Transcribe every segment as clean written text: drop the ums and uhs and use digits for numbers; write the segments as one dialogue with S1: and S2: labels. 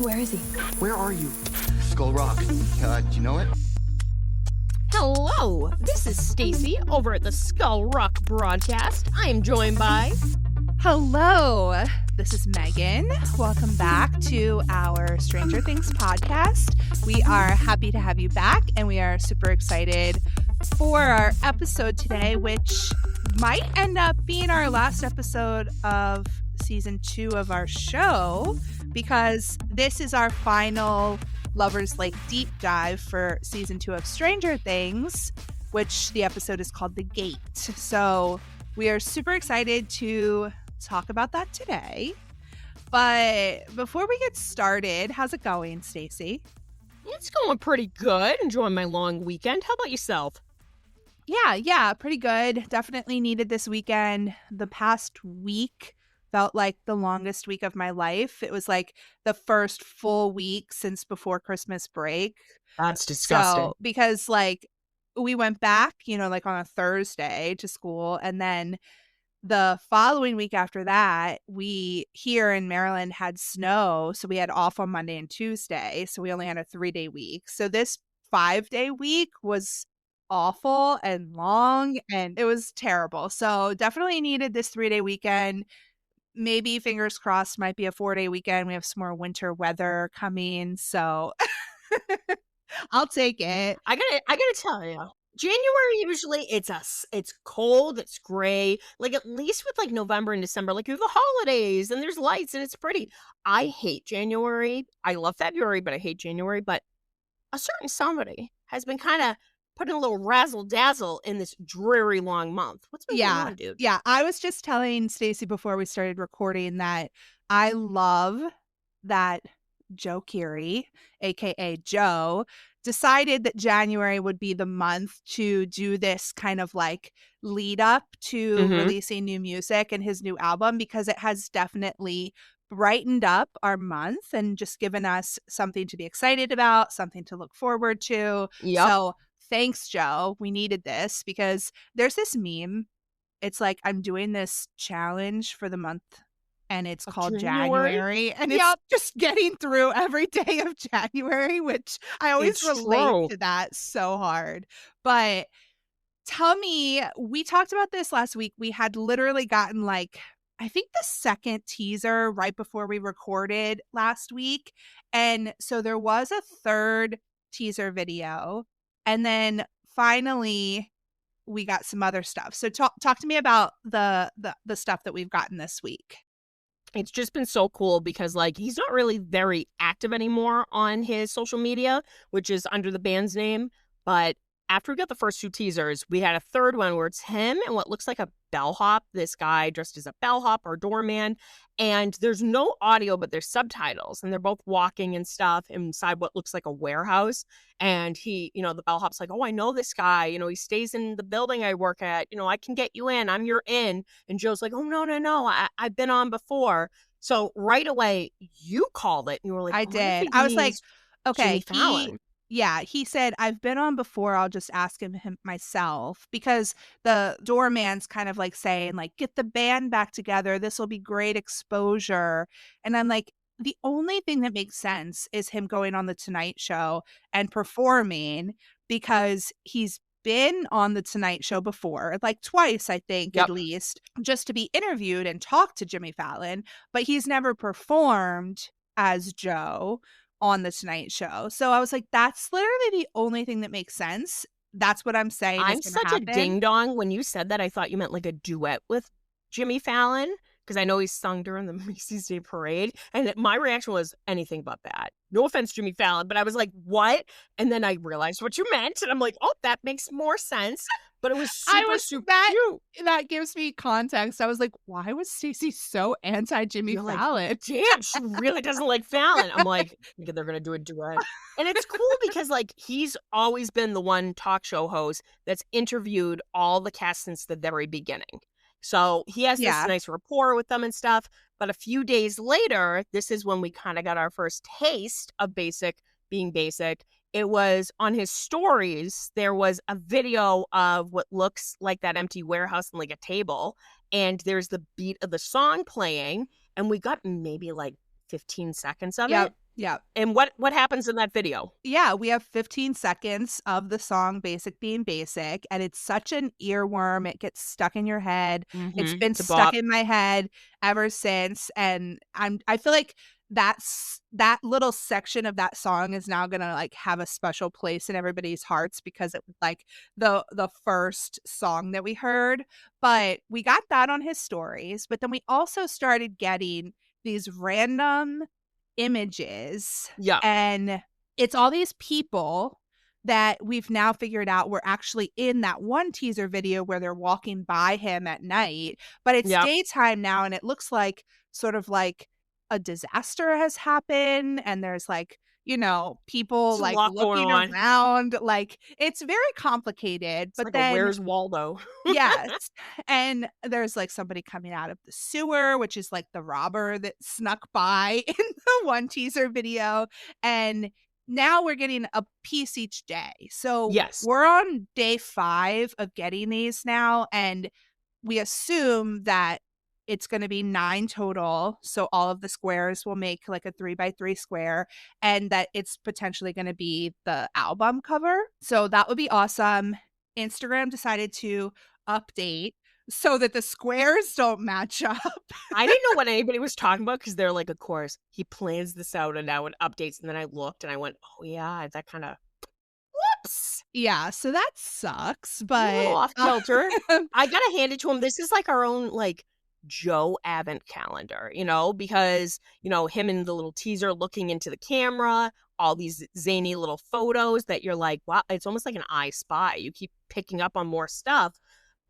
S1: Where is he?
S2: Where are you? Skull Rock. Do you know it?
S3: Hello, this is Stacy over at the Skull Rock broadcast. I am joined by...
S4: Hello, this is Megan. Welcome back to our Stranger Things podcast. We are happy to have you back, and we are super excited for our episode today, which might end up being our last episode of season 2 of our show, because this is our final Lover's Lake deep dive for season 2 of Stranger Things, which the episode is called The Gate. So we are super excited to talk about that today. But before we get started, how's it going, Stacy?
S3: It's going pretty good. Enjoying my long weekend. How about yourself?
S4: Yeah, pretty good. Definitely needed this weekend. The past week felt like the longest week of my life. It was like the first full week since before Christmas break.
S3: That's disgusting.
S4: So, because like we went back, like on a Thursday to school, and then the following week after that, we here in Maryland had snow, so we had off on Monday and Tuesday, so we only had a 3-day week. So this 5-day week was awful and long, and it was terrible. So definitely needed this 3-day weekend. Maybe, fingers crossed, might be a 4-day weekend. We have some more winter weather coming, so I'll take it.
S3: I gotta tell you, January usually it's cold, it's gray. Like at least with like November and December, like you have the holidays and there's lights and it's pretty. I hate January. I love February, but I hate January. But a certain somebody has been kind of putting a little razzle dazzle in this dreary long month. What's been going on, dude?
S4: Yeah. I was just telling Stacy before we started recording that I love that Joe Keery, aka Joe, decided that January would be the month to do this kind of like lead up to releasing new music and his new album, because it has definitely brightened up our month and just given us something to be excited about, something to look forward to.
S3: Yep.
S4: So thanks, Joe. We needed this, because there's this meme. It's like I'm doing this challenge for the month, and it's called January, and it's just getting through every day of January, which I always relate to that so hard. But tell me, we talked about this last week. We had literally gotten like, I think the second teaser right before we recorded last week. And so there was a third teaser video. And then finally we got some other stuff. So talk to me about the stuff that we've gotten this week.
S3: It's just been so cool because, like, he's not really very active anymore on his social media, which is under the band's name. But after we got the first 2 teasers, we had a third one where it's him and what looks like a bellhop, this guy dressed as a bellhop or doorman. And there's no audio, but there's subtitles. And they're both walking and stuff inside what looks like a warehouse. And he, the bellhop's like, oh, I know this guy. He stays in the building I work at. I can get you in. I'm your in. And Joe's like, oh, no. I've been on before. So right away, you called it. And you were like,
S4: I did. I was like, okay,
S3: Jimmy Fallon.
S4: He said, I've been on before. I'll just ask him myself, because the doorman's kind of like saying, like, get the band back together. This will be great exposure. And I'm like, the only thing that makes sense is him going on the Tonight Show and performing, because he's been on the Tonight Show before, like twice, I think, at least, just to be interviewed and talk to Jimmy Fallon. But he's never performed as Joe on the Tonight Show. So I was like, that's literally the only thing that makes sense. That's what I'm saying.
S3: I'm such a ding dong. When you said that, I thought you meant like a duet with Jimmy Fallon, because I know he's sung during the Macy's Day Parade. And my reaction was anything but that. No offense, Jimmy Fallon, but I was like, what? And then I realized what you meant. And I'm like, oh, that makes more sense. But it was super cute.
S4: That gives me context. I was like, why was Stacey so anti-Jimmy Fallon?
S3: Like, damn, she really doesn't like Fallon. I'm like, they're going to do a duet. And it's cool because, like, he's always been the one talk show host that's interviewed all the cast since the very beginning. So he has this nice rapport with them and stuff. But a few days later, this is when we kind of got our first taste of Basic being Basic. It was on his stories. There was a video of what looks like that empty warehouse and like a table. And there's the beat of the song playing. And we got maybe like 15 seconds of it.
S4: Yeah.
S3: And what happens in that video?
S4: Yeah, we have 15 seconds of the song Basic Being Basic, and it's such an earworm. It gets stuck in your head. It's been
S3: The
S4: stuck
S3: bop.
S4: in my head ever since, and I feel like that little section of that song is now gonna like have a special place in everybody's hearts because it was like the first song that we heard. But we got that on his stories, but then we also started getting these random images,
S3: Yeah.
S4: and it's all these people that we've now figured out were actually in that one teaser video where they're walking by him at night, but it's
S3: Yep.
S4: daytime now, and it looks like sort of like a disaster has happened, and there's like, you know, people
S3: There's a
S4: like
S3: lot going
S4: looking
S3: on.
S4: around. Like, it's very complicated.
S3: It's
S4: But
S3: like a
S4: then
S3: Where's Waldo?
S4: yes. And there's like somebody coming out of the sewer, which is like the robber that snuck by in the one teaser video. And now we're getting a piece each day. So
S3: Yes.
S4: we're on day 5 of getting these now. And we assume that it's going to be 9 total. So all of the squares will make like a 3x3 square, and that it's potentially going to be the album cover. So that would be awesome. Instagram decided to update so that the squares don't match up.
S3: I didn't know what anybody was talking about because they're like, of course, he plans this out and now it updates. And then I looked and I went, oh, yeah, that kind of whoops.
S4: Yeah, so that sucks,
S3: A
S4: but
S3: little off kilter. I got to hand it to him. This is like our own, like, Joe Advent calendar, you know, because, you know, him in the little teaser looking into the camera, all these zany little photos that you're like, wow, it's almost like an I Spy. You keep picking up on more stuff.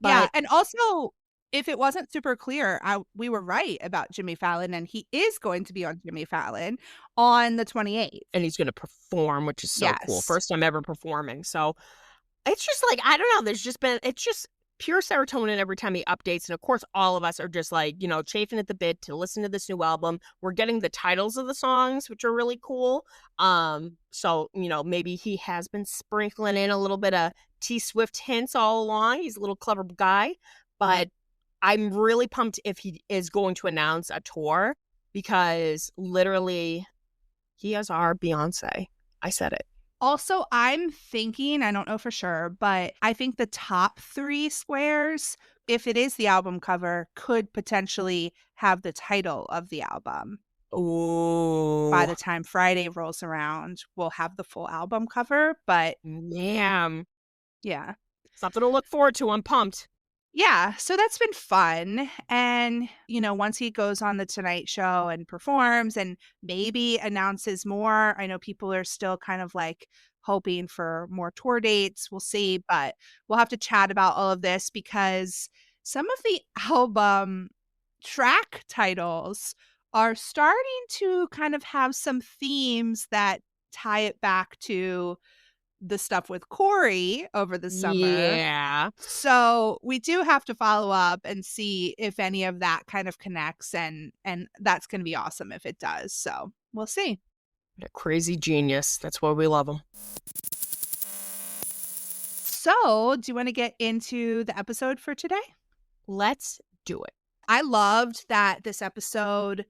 S4: yeah,
S3: But
S4: and also, if it wasn't super clear, we were right about Jimmy Fallon, and he is going to be on Jimmy Fallon on the 28th.
S3: and he's going to perform, which is so cool.
S4: Yes.
S3: First time ever performing. So it's just like, I don't know. It's just pure serotonin every time he updates. And of course, all of us are just like, you know, chafing at the bit to listen to this new album. We're getting the titles of the songs, which are really cool. So, you know, maybe he has been sprinkling in a little bit of T Swift hints all along. He's a little clever guy, but I'm really pumped if he is going to announce a tour because literally he is our Beyonce. I said it.
S4: Also, I'm thinking, I don't know for sure, but I think the top 3 squares, if it is the album cover, could potentially have the title of the album.
S3: Ooh.
S4: By the time Friday rolls around, we'll have the full album cover, but
S3: Man,
S4: yeah.
S3: something to look forward to. I'm pumped.
S4: Yeah, so that's been fun. And, you know, once he goes on the Tonight Show and performs and maybe announces more, I know people are still kind of like hoping for more tour dates. We'll see, but we'll have to chat about all of this because some of the album track titles are starting to kind of have some themes that tie it back to the stuff with Corey over the summer.
S3: Yeah.
S4: So we do have to follow up and see if any of that kind of connects, and that's going to be awesome if it does. So we'll see.
S3: A crazy genius. That's why we love him.
S4: So do you want to get into the episode for today?
S3: Let's do it.
S4: I loved that this episode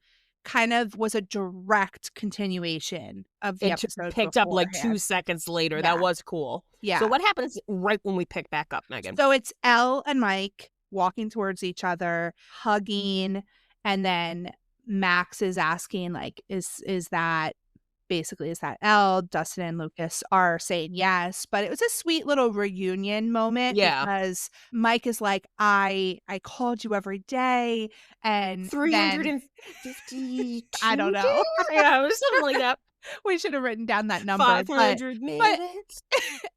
S4: kind of was a direct continuation of the episode.
S3: Picked up like
S4: beforehand.
S3: 2 seconds later.
S4: Yeah.
S3: That was cool.
S4: Yeah.
S3: So what happens right when we pick back up, Megan?
S4: So it's Elle and Mike walking towards each other, hugging, and then Max is asking, like, is that Elle? Dustin and Lucas are saying yes, but it was a sweet little reunion moment.
S3: Yeah.
S4: Because Mike is like, I called you every day, and
S3: 350.
S4: I don't know.
S3: Yeah, it was something like that.
S4: We should have written down that number.
S3: 500 minutes.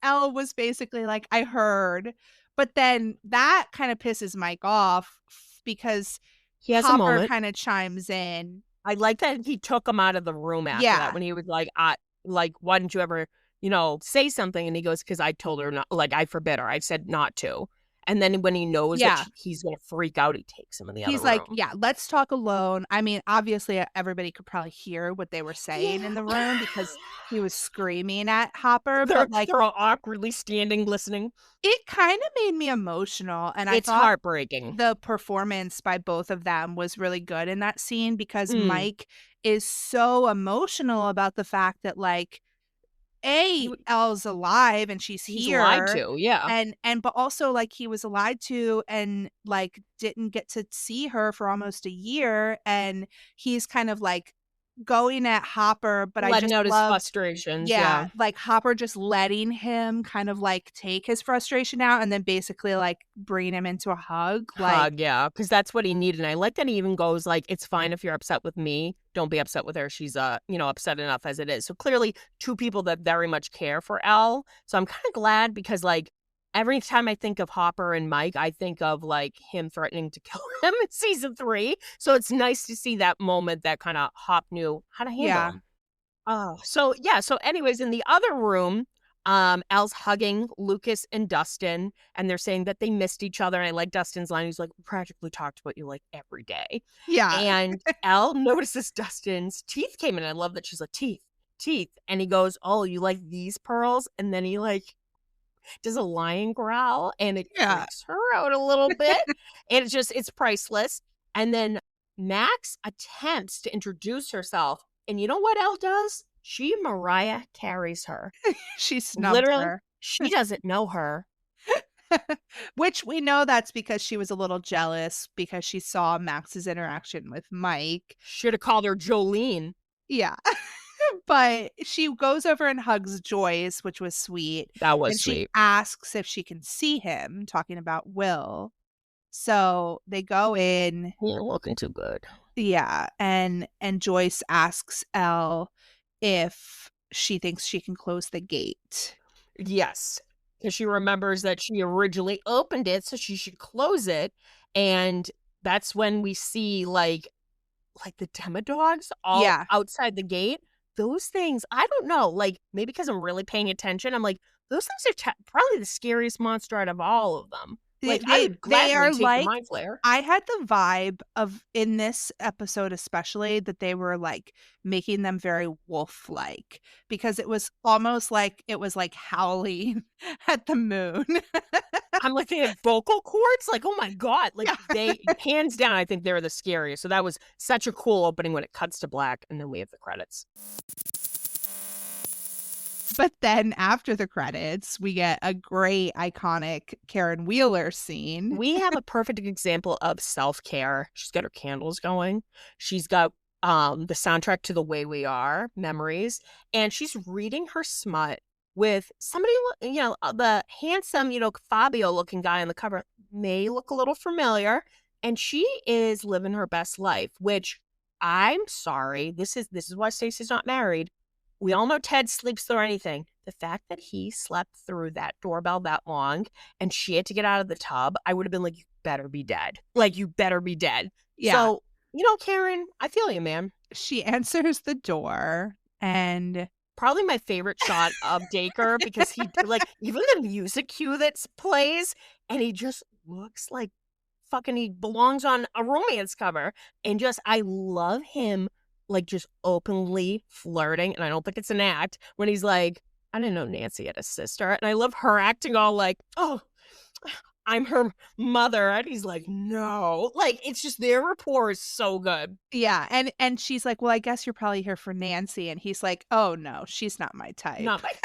S4: Elle was basically like, I heard. But then that kind of pisses Mike off because
S3: He has a
S4: Hopper
S3: moment.
S4: kind of chimes in.
S3: I like that he took him out of the room after
S4: Yeah.
S3: that when he was like, why didn't you ever, you know, say something? And he goes, because I told her not, like, I forbid her. I said not to. And then when he knows that he's going to freak out, he takes him in the other room.
S4: He's like, yeah, let's talk alone. I mean, obviously, everybody could probably hear what they were saying in the room because he was screaming at Hopper. But like,
S3: they're all awkwardly standing, listening.
S4: it kind of made me emotional. And I
S3: It's
S4: thought
S3: heartbreaking.
S4: the performance by both of them was really good in that scene because Mike is so emotional about the fact that, like,
S3: He
S4: Elle's alive and she's
S3: he's lied
S4: here,
S3: to, yeah.
S4: and but also, like, he was lied to and, like, didn't get to see her for almost a year, and he's kind of, like, going at Hopper, but I
S3: Letting
S4: just
S3: out his
S4: love
S3: frustrations,
S4: yeah,
S3: yeah.
S4: like, Hopper just letting him kind of, like, take his frustration out and then basically, like, bringing him into a hug, like
S3: Hug, yeah, because that's what he needed, and I like that he even goes like, "It's fine if you're upset with me, don't be upset with her, she's, upset enough as it is." So clearly, 2 people that very much care for Elle, so I'm kinda glad because, like, every time I think of Hopper and Mike, I think of, like, him threatening to kill him in season 3, so it's nice to see that moment that kinda Hop knew how to handle
S4: yeah.
S3: him. Oh, so yeah, so anyways, in the other room, Al's hugging Lucas and Dustin, and they're saying that they missed each other. And I like Dustin's line. He's like, "We practically talked about you like every day."
S4: Yeah.
S3: And Al notices Dustin's teeth came in. I love that she's like, "Teeth, teeth." And he goes, "Oh, you like these pearls?" And then he like does a lion growl and it
S4: Yeah.
S3: freaks her out a little bit. And it's priceless. And then Max attempts to introduce herself. And you know what Elle does? She Mariah carries her.
S4: She snubs
S3: Literally,
S4: her.
S3: she doesn't know her.
S4: Which we know that's because she was a little jealous because she saw Max's interaction with Mike.
S3: Should have called her Jolene.
S4: Yeah. But she goes over and hugs Joyce, which was sweet.
S3: That was
S4: And she
S3: sweet.
S4: asks if she can see him, talking about Will. So they go in.
S3: He ain't looking too good.
S4: Yeah, and Joyce asks Elle if she thinks she can close the gate.
S3: Yes, because she remembers that she originally opened it, so she should close it. And that's when we see like the Demodogs all
S4: Yeah.
S3: outside the gate. Those things, I don't know, like maybe because I'm really paying attention, I'm like, those things are probably the scariest monster out of all of them. Like I would
S4: They
S3: gladly
S4: are
S3: take the
S4: like
S3: Mind Flayer.
S4: I had the vibe of in this episode especially that they were like making them very wolf-like because it was almost like it was like howling at the moon.
S3: I'm like, they have vocal cords? Like, oh my God. Like,
S4: Yeah.
S3: they, hands down, I think they're the scariest. So that was such a cool opening when it cuts to black and then we have the credits.
S4: But then after the credits, we get a great iconic Karen Wheeler scene.
S3: We have a perfect example of self-care. She's got her candles going. She's got the soundtrack to The Way We Are, Memories, and she's reading her smut with somebody, the handsome, Fabio looking guy on the cover may look a little familiar, and she is living her best life, which I'm sorry, this is why Stacey's not married. We all know Ted sleeps through anything. The fact that he slept through that doorbell that long and she had to get out of the tub, I would have been like, you better be dead. Like, you better be dead.
S4: Yeah.
S3: So, Karen, I feel you, man.
S4: She answers the door and
S3: Probably my favorite shot of Dacre because he, like, even the music cue that plays and he just looks like fucking he belongs on a romance cover. And I love him like just openly flirting, and I don't think it's an act, when he's like, I didn't know Nancy had a sister. And I love her acting all like, oh, I'm her mother. And he's like, no. Like, it's just their rapport is so good.
S4: yeah, and she's like, well, I guess you're probably here for Nancy. And he's like, oh no, she's not my type.
S3: Not my type.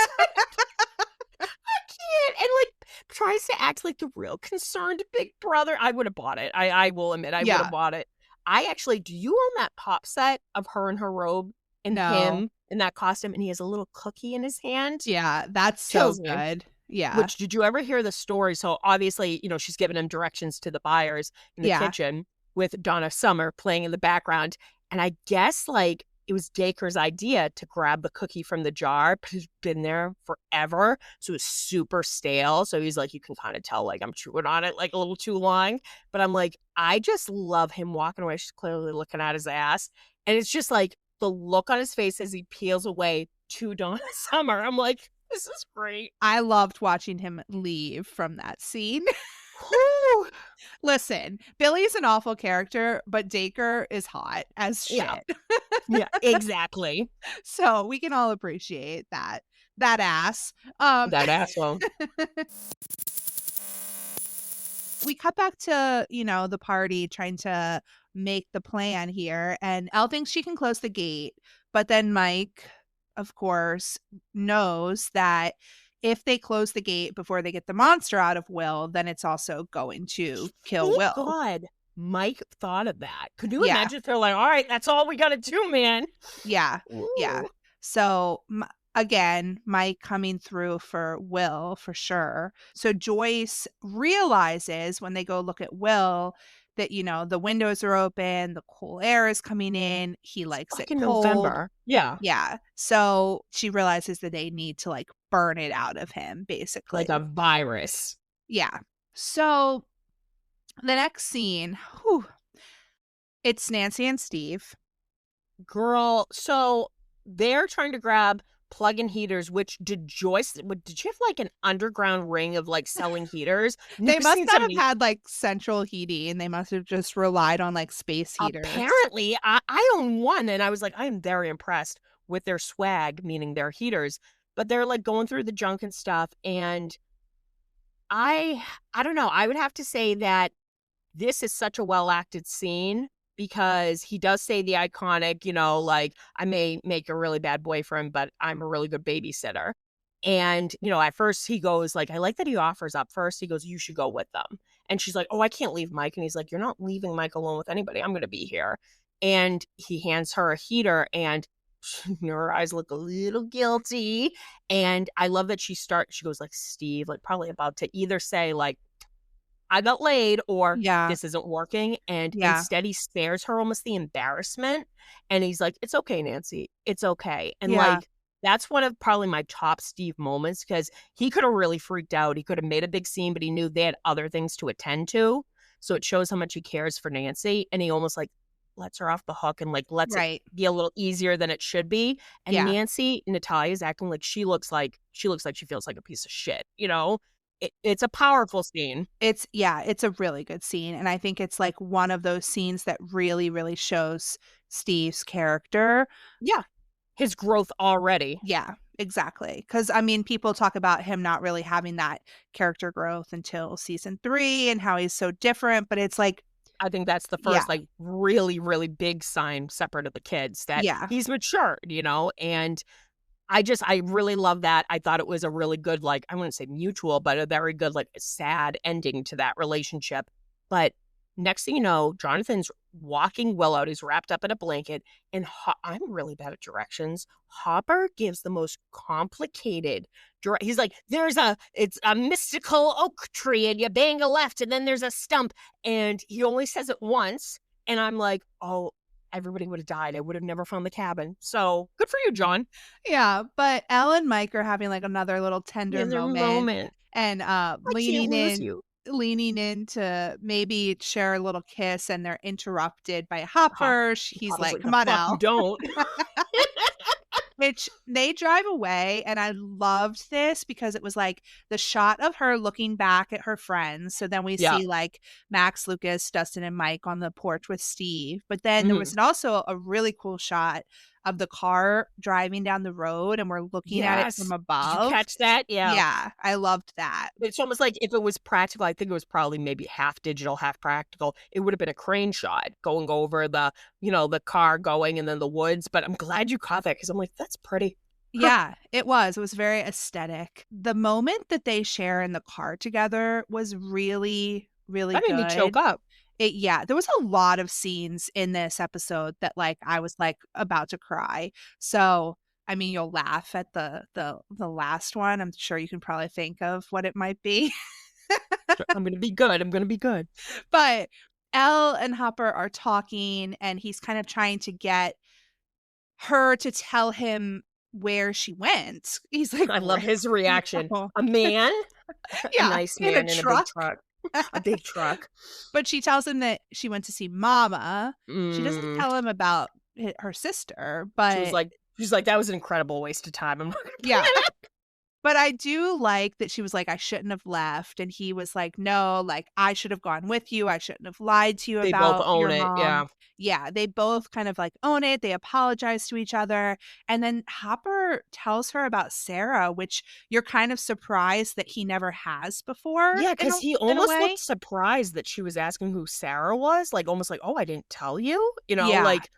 S3: I can't. And like tries to act like the real concerned big brother. I would have bought it. I will admit I would have bought it. Do you own that pop set of her in her robe and him in that costume? And he has a little cookie in his hand.
S4: Yeah, that's so
S3: Kills me.
S4: good. Yeah.
S3: Which, did you ever hear the story? So obviously, she's giving him directions to the buyers in the kitchen with Donna Summer playing in the background. And I guess like it was Dacre's idea to grab the cookie from the jar, but it's been there forever. So it was super stale. So he's like, you can kind of tell like I'm chewing on it like a little too long. But I'm like, I just love him walking away. She's clearly looking at his ass. And it's just like the look on his face as he peels away to Donna Summer. I'm like, this is great.
S4: I loved watching him leave from that scene. Listen, Billy's an awful character, but Dacre is hot as shit.
S3: Yeah, exactly.
S4: So we can all appreciate that ass.
S3: That asshole.
S4: We cut back to, the party trying to make the plan here. And Elle thinks she can close the gate, but then Mike, of course, knows that if they close the gate before they get the monster out of Will, then it's also going to kill
S3: Thank
S4: Will.
S3: God Mike thought of that. Could you
S4: Yeah.
S3: imagine if they're like, all right, that's all we got to do, man?
S4: Yeah. Yeah.
S3: Ooh.
S4: So again, Mike coming through for Will for sure. So Joyce realizes when they go look at Will that, you know, the windows are open, the cool air is coming in. He likes it
S3: Fucking
S4: cold.
S3: November. Yeah.
S4: Yeah. So she realizes that they need to like burn it out of him, basically.
S3: Like a virus.
S4: Yeah. So the next scene, it's Nancy and Steve.
S3: Girl, so they're trying to grab plug-in heaters, which did she have like an underground ring of like selling heaters?
S4: They
S3: Never
S4: must
S3: seen
S4: not have
S3: somebody-
S4: had like central heating. They must have just relied on like space heaters.
S3: Apparently, I own one, and I was like, I am very impressed with their swag, meaning their heaters. But they're like going through the junk and stuff, and I don't know. I would have to say that this is such a well-acted scene because he does say the iconic, you know, like, I may make a really bad boyfriend, but I'm a really good babysitter. And, you know, at first he goes like, I like that he offers up first. He goes, you should go with them. And she's like, oh, I can't leave Mike. And he's like, you're not leaving Mike alone with anybody. I'm going to be here. And he hands her a heater and her eyes look a little guilty. And I love that she goes like, Steve, like probably about to either say like, I got laid or this isn't working. And instead he spares her almost the embarrassment. And he's like, it's okay, Nancy. It's okay. And like, that's one of probably my top Steve moments because he could have really freaked out. He could have made a big scene, but he knew they had other things to attend to. So it shows how much he cares for Nancy. And he almost like lets her off the hook and like lets it be a little easier than it should be. And Nancy, Natalia's acting like she looks like she feels like a piece of shit, you know? It's a powerful scene.
S4: It's a really good scene. And I think it's like one of those scenes that really, really shows Steve's character.
S3: Yeah. His growth already.
S4: Yeah, exactly. Because, I mean, people talk about him not really having that character growth until season 3 and how he's so different. But it's like,
S3: I think that's the first like really, really big sign separate of the kids that he's matured, you know? And I really love that. I thought it was a really good, like, I wouldn't say mutual, but a very good, like, sad ending to that relationship. But next thing you know, Jonathan's walking Will out. He's wrapped up in a blanket. And I'm really bad at directions. Hopper gives the most complicated he's like, it's a mystical oak tree and you bang a left and then there's a stump. And he only says it once. And I'm like, oh, everybody would have died. I would have never found the cabin. So good for you, John.
S4: Yeah, but Elle and Mike are having like another little tender moment. And leaning in to maybe share a little kiss, and they're interrupted by Hopper. He's like, come on, Elle.
S3: Don't.
S4: Which they drive away, and I loved this because it was like the shot of her looking back at her friends. So then we see like Max, Lucas, Dustin, and Mike on the porch with Steve. But then there was also a really cool shot of the car driving down the road, and we're looking at it from above.
S3: Did you catch that? Yeah.
S4: Yeah, I loved that.
S3: It's almost like if it was practical, I think it was probably maybe half digital, half practical. It would have been a crane shot going over the, you know, the car going and then the woods. But I'm glad you caught that because I'm like, that's pretty.
S4: Yeah, it was. It was very aesthetic. The moment that they share in the car together was really, really good.
S3: That made me choke up.
S4: There was a lot of scenes in this episode that like I was like about to cry. So I mean, you'll laugh at the last one. I'm sure you can probably think of what it might be.
S3: I'm gonna be good.
S4: But Elle and Hopper are talking, and he's kind of trying to get her to tell him where she went. He's like,
S3: I love his reaction. A man, a nice man in a big truck. A big truck.
S4: But she tells him that she went to see Mama. She doesn't tell him about her sister, but
S3: she's like, that was an incredible waste of time. I'm not gonna
S4: But I do like that she was like, "I shouldn't have left," and he was like, "No, like, I should have gone with you. I shouldn't have lied to you
S3: They both
S4: about
S3: own
S4: your
S3: it.
S4: mom."
S3: Yeah.
S4: Yeah, they both kind of, like, own it, they apologize to each other, and then Hopper tells her about Sarah, which you're kind of surprised that he never has before
S3: Yeah,
S4: in
S3: because he
S4: a
S3: almost
S4: way.
S3: looked surprised that she was asking who Sarah was, like, almost like, "Oh, I didn't tell you?"
S4: Yeah,
S3: Like,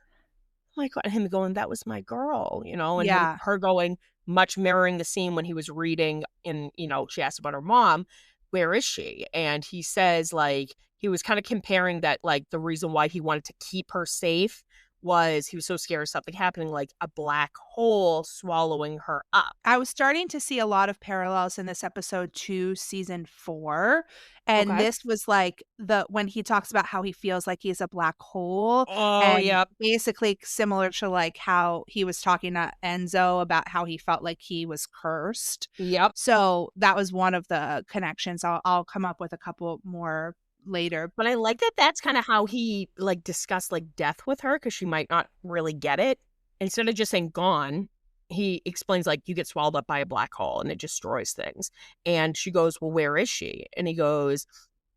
S3: oh my God, him going, "That was my girl," and
S4: yeah.
S3: her going, much mirroring the scene when he was reading and, she asked about her mom, "Where is she?" And he says, like, he was kind of comparing that, like, the reason why he wanted to keep her safe was he was so scared of something happening, like a black hole swallowing her up.
S4: I was starting to see a lot of parallels in this episode to season 4, and
S3: Okay.
S4: this was, like, the when he talks about how he feels like he's a black hole,
S3: Oh,
S4: and
S3: yep.
S4: basically similar to, like, how he was talking to Enzo about how he felt like he was cursed.
S3: Yep.
S4: So, that was one of the connections. I'll come up with a couple more later.
S3: But I like that that's kinda how he, like, discussed, like, death with her because she might not really get it. Instead of just saying "gone," he explains, like, you get swallowed up by a black hole and it destroys things. And she goes, "Well, where is she?" And he goes,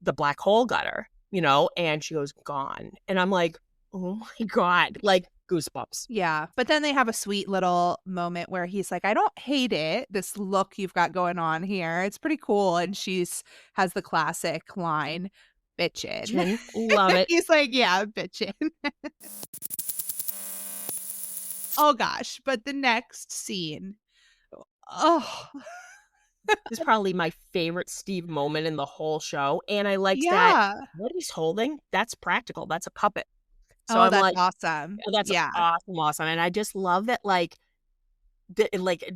S3: "The black hole got her," and she goes, "Gone." And I'm like, "Oh my God." Like, goosebumps.
S4: Yeah, but then they have a sweet little moment where he's like, "I don't hate it, this look you've got going on here. It's pretty cool." And she's has the classic line, "Bitchin'."
S3: Chin. Love it.
S4: He's like, "Yeah, bitchin'." Oh gosh, but the next scene. Oh,
S3: This is probably my favorite Steve moment in the whole show, and I liked that
S4: yeah.
S3: what he's holding, that's practical, that's a puppet. So
S4: Oh,
S3: I'm
S4: that's
S3: like,
S4: awesome.
S3: "Oh, that's
S4: Yeah.
S3: awesome, awesome," and I just love that,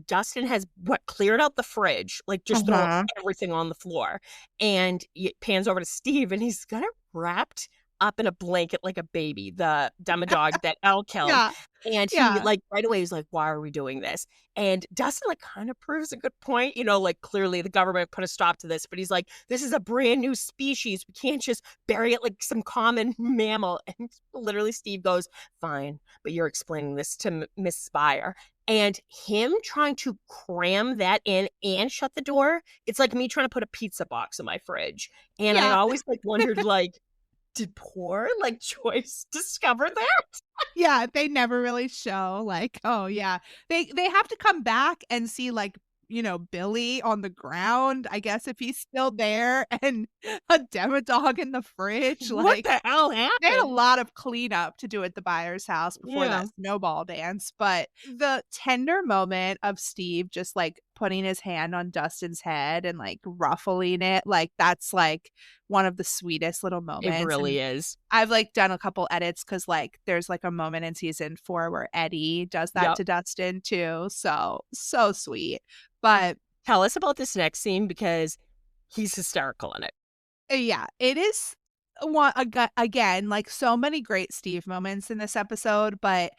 S3: Dustin has cleared out the fridge, like, just throwing
S4: Uh-huh.
S3: everything on the floor, and it pans over to Steve, and he's got it wrapped up in a blanket like a baby, the Demodog that Elle killed,
S4: Yeah,
S3: and he,
S4: yeah.
S3: like, right away, he's like, "Why are we doing this?" And Dustin, like, kinda proves a good point, like, clearly the government put a stop to this, but he's like, "This is a brand new species, we can't just bury it like some common mammal," and literally Steve goes, "Fine, but you're explaining this to Miss Spire." And him trying to cram that in and shut the door, it's like me trying to put a pizza box in my fridge. And I
S4: Yeah.
S3: always, wondered, did poor, Joyce discover that?
S4: Yeah, they never really show, like, oh, yeah. They have to come back and see, like, Billy on the ground, I guess, if he's still there, and a Demodog in the fridge,
S3: What
S4: like,
S3: the hell
S4: they had a
S3: happened?
S4: lot of cleanup to do at the Byers' house before
S3: Yeah.
S4: that snowball dance, but the tender moment of Steve just, like, putting his hand on Dustin's head and, like, ruffling it, like, that's, like, one of the sweetest little
S3: It
S4: moments, and
S3: really is.
S4: I've, like, done a couple edits because like, there's, like, a moment in season 4 where Eddie does that
S3: Yep.
S4: to Dustin too, so sweet. But,
S3: Tell us about this next scene because he's hysterical in it.
S4: yeah, it is one again, like, so many great Steve moments in this episode, but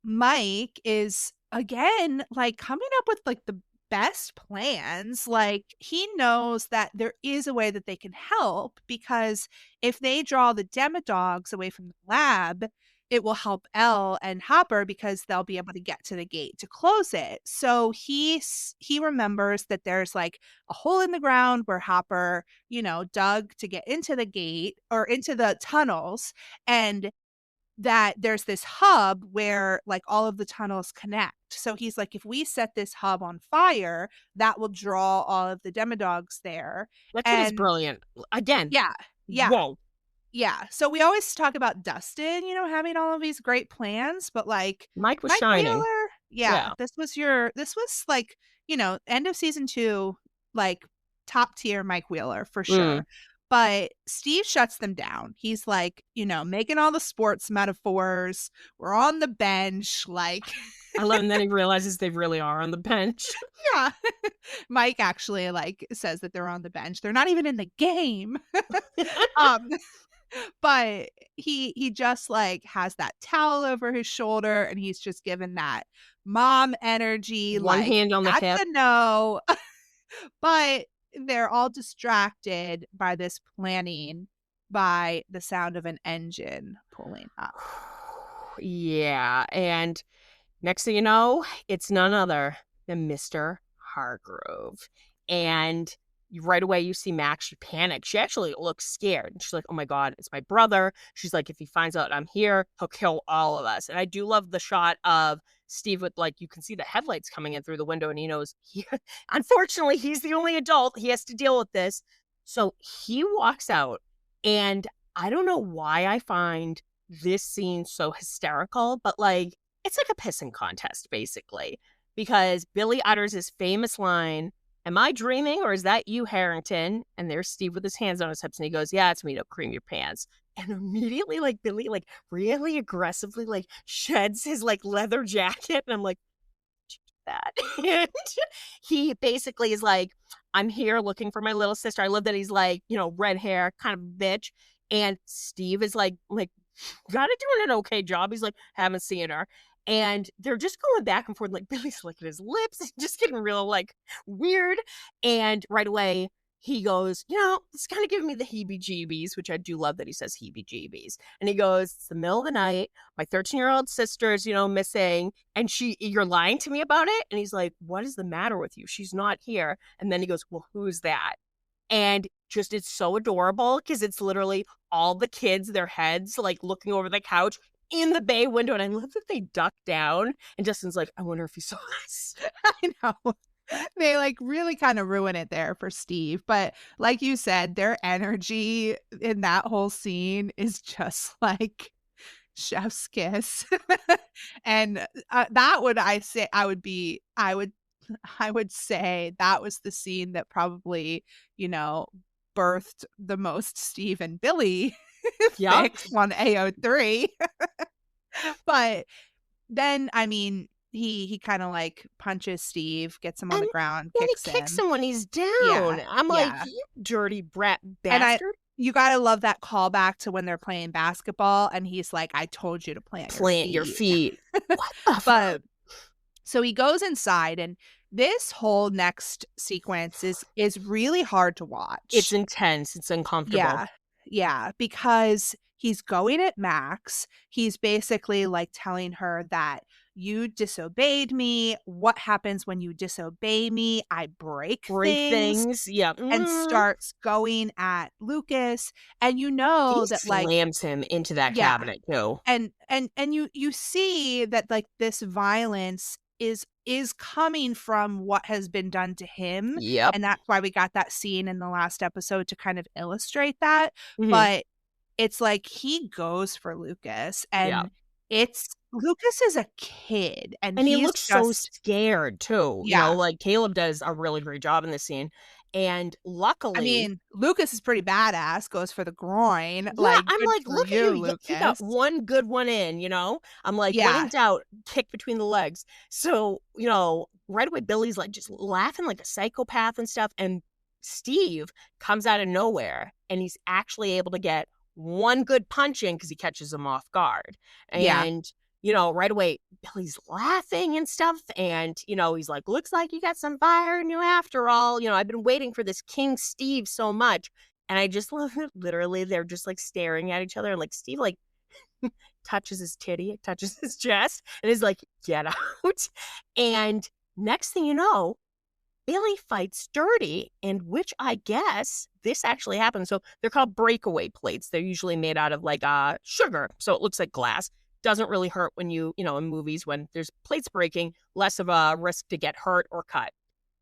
S4: Mike is, again, like, coming up with, like, the best plans, like, he knows that there is a way that they can help because if they draw the Demodogs away from the lab, it will help Elle and Hopper because they'll be able to get to the gate to close it. So he remembers that there's, like, a hole in the ground where Hopper, dug to get into the gate or into the tunnels, and that there's this hub where, like, all of the tunnels connect. So he's like, if we set this hub on fire, that will draw all of the Demodogs there.
S3: That kid is
S4: And
S3: brilliant. Again,
S4: yeah, yeah,
S3: whoa.
S4: yeah. So we always talk about Dustin, having all of these great plans, but, like,
S3: Mike was
S4: Mike
S3: shining.
S4: Wheeler, yeah,
S3: Yeah.
S4: this was like, end of season 2, like, top tier Mike Wheeler for
S3: Mm.
S4: sure. But Steve shuts them down. He's like, making all the sports metaphors. We're on the bench, like,
S3: I love and then he realizes they really are on the bench.
S4: yeah. Mike actually, like, says that they're on the bench. They're not even in the game. Um But he just, like, has that towel over his shoulder, and he's just given that mom energy,
S3: One
S4: like,
S3: hand on the
S4: "That's
S3: hip.
S4: a no." But they're all distracted by this planning by the sound of an engine pulling up.
S3: Yeah, and next thing you know, it's none other than Mr. Hargrove. And right away you see Max, she panics. She actually looks scared. She's like, oh my God, it's my brother. She's like, if he finds out I'm here, he'll kill all of us. And I do love the shot of Steve with, like, you can see the headlights coming in through the window, and he knows unfortunately he's the only adult. He has to deal with this. So he walks out, and I don't know why I find this scene so hysterical, but like, it's like a pissing contest basically, because Billy utters his famous line, am I dreaming or is that you, Harrington? And there's Steve with his hands on his hips, and he goes, yeah, it's me, don't cream your pants. And immediately, like, Billy, like, really aggressively, like, sheds his, like, leather jacket. And I'm like, that. And he basically is like, I'm here looking for my little sister. I love that he's like, you know, red hair, kind of bitch. And Steve is like, kind of doing an okay job. He's like, haven't seen her. And they're just going back and forth. Like, Billy's licking his lips and just getting real, like, weird. And right away, he goes, you know, it's kind of giving me the heebie-jeebies, which I do love that he says heebie-jeebies. And he goes, it's the middle of the night. My 13-year-old sister's, you know, missing. And you're lying to me about it? And he's like, what is the matter with you? She's not here. And then he goes, well, who's that? And just, it's so adorable because it's literally all the kids, their heads, like, looking over the couch in the bay window. And I love that they duck down. And Justin's like, I wonder if he saw us.
S4: I know. They like really kind of ruin it there for Steve. But like you said, their energy in that whole scene is just like chef's kiss. And that would I would say that was the scene that probably, you know, birthed the most Steve and Billy fix on AO3. But then, I mean, he kind of like punches Steve, gets him on the ground, kicks him.
S3: He kicks him when he's down. Yeah, I'm like, you dirty brat bastard.
S4: And you gotta love that callback to when they're playing basketball, and he's like, I told you to plant
S3: your feet. What the
S4: But so he goes inside, and this whole next sequence is really hard to watch.
S3: It's intense. It's uncomfortable.
S4: Yeah, because he's going at Max. He's basically like telling her that you disobeyed me. What happens when you disobey me? I break things.
S3: Yeah.
S4: And starts going at Lucas. And you know
S3: he
S4: that like
S3: slams him into that cabinet too.
S4: And you see that like this violence is coming from what has been done to him.
S3: Yep.
S4: And that's why we got that scene in the last episode to kind of illustrate that. Mm-hmm. But it's like he goes for Lucas, and Lucas is a kid, and
S3: he looks so scared too. Yeah. You know, like Caleb does a really great job in this scene. And luckily,
S4: I mean, Lucas is pretty badass, goes for the groin.
S3: Yeah,
S4: like,
S3: I'm like, look at you, Lucas. You got one good one in, you know? I'm like, when in doubt, kick between the legs. So, you know, right away, Billy's like just laughing like a psychopath and stuff. And Steve comes out of nowhere, and he's actually able to get one good punch in because he catches him off guard. And, you know, right away, Billy's laughing and stuff. And, you know, he's like, looks like you got some fire in you after all. You know, I've been waiting for this King Steve so much. And I just love it. Literally, they're just like staring at each other. And like Steve, like, touches his titty, touches his chest, and is like, get out. And next thing you know, Billy fights dirty, and which I guess this actually happens. So they're called breakaway plates. They're usually made out of like sugar. So it looks like glass. Doesn't really hurt when you know, in movies, when there's plates breaking, less of a risk to get hurt or cut.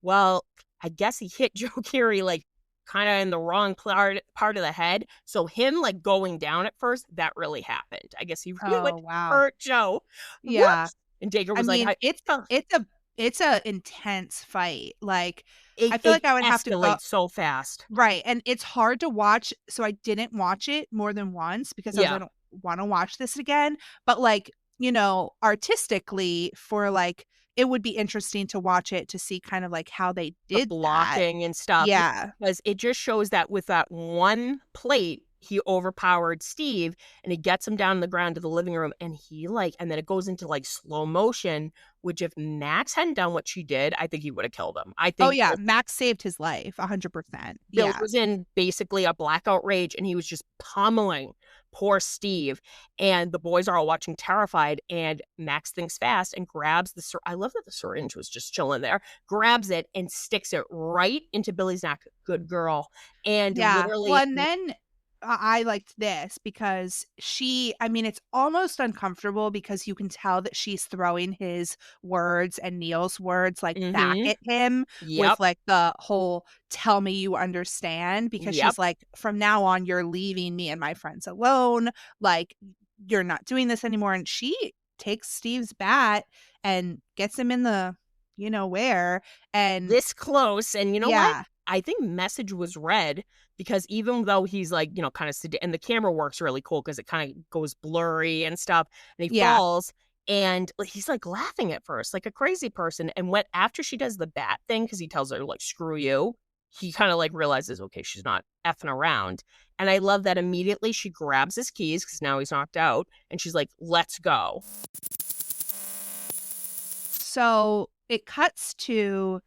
S3: Well, I guess he hit Joe Keery like kind of in the wrong part of the head. So him like going down at first, that really happened. I guess he really hurt Joe.
S4: Yeah.
S3: Whoops. And Dacre was
S4: it's a intense fight. Like I feel like I would have to go
S3: so fast.
S4: Right. And it's hard to watch. So I didn't watch it more than once because I don't want to watch this again. But like, you know, artistically for like, it would be interesting to watch it to see kind of like how they did
S3: the blocking and stuff.
S4: Yeah.
S3: Because it just shows that with that one plate, he overpowered Steve, and he gets him down on the ground to the living room, and he like, and then it goes into like slow motion, which if Max hadn't done what she did, I think he would have killed him. I think.
S4: Oh yeah, Max saved his life 100%.
S3: Bill was in basically a blackout rage, and he was just pummeling poor Steve. And the boys are all watching terrified, and Max thinks fast and grabs I love that the syringe was just chilling there, grabs it and sticks it right into Billy's neck. Good girl. And
S4: Yeah.
S3: literally,
S4: Well, and then I liked this because it's almost uncomfortable because you can tell that she's throwing his words and Neil's words like back at him with
S3: yep,
S4: like the whole tell me you understand, because
S3: yep.
S4: she's like, from now on, you're leaving me and my friends alone. Like, you're not doing this anymore. And she takes Steve's bat and gets him in the, you know where, and
S3: This close. And you know what?
S4: yeah,
S3: I think message was read, because even though he's like, you know, kind of and the camera works really cool because it kind of goes blurry and stuff, and he
S4: yeah.
S3: falls, and he's like laughing at first like a crazy person, and after she does the bat thing, because he tells her like screw you, he kind of like realizes, okay, she's not effing around. And I love that immediately she grabs his keys because now he's knocked out, and she's like, let's go.
S4: So it cuts to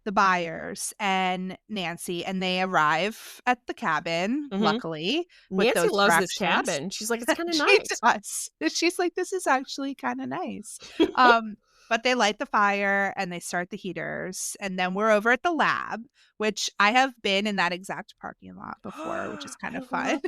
S4: the Byers and Nancy, and they arrive at the cabin, luckily, with
S3: Nancy
S4: those
S3: loves this
S4: directions.
S3: cabin. She's like, it's kind of
S4: She
S3: nice.
S4: does. She's like, this is actually kind of nice. But they light the fire and they start the heaters, and then we're over at the lab, which I have been in that exact parking lot before, which is kind of fun.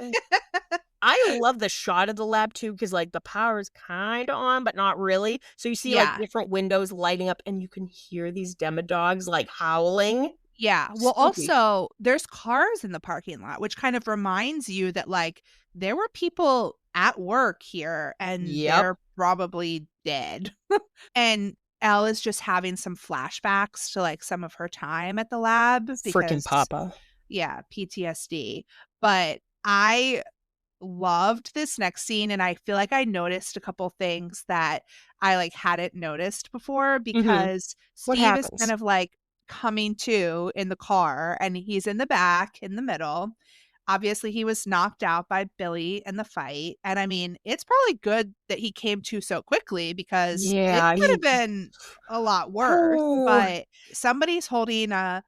S3: I love the shot of the lab too, because like the power is kind of on, but not really. So you see like
S4: Yeah.
S3: different windows lighting up, and you can hear these demodogs like howling.
S4: Yeah. Well,
S3: Spooky.
S4: also, there's cars in the parking lot, which kind of reminds you that like there were people at work here and
S3: Yep.
S4: they're probably dead. And Elle is just having some flashbacks to like some of her time at the lab
S3: Freaking
S4: because,
S3: Papa.
S4: yeah, PTSD. But I loved this next scene, and I feel like I noticed a couple things that I like hadn't noticed before, because
S3: What
S4: Steve is
S3: happens?
S4: kind of like coming to in the car, and he's in the back in the middle. Obviously he was knocked out by Billy in the fight, and I mean, it's probably good that he came to so quickly because
S3: Yeah,
S4: it could have been a lot worse.
S3: Oh.
S4: But somebody's holding an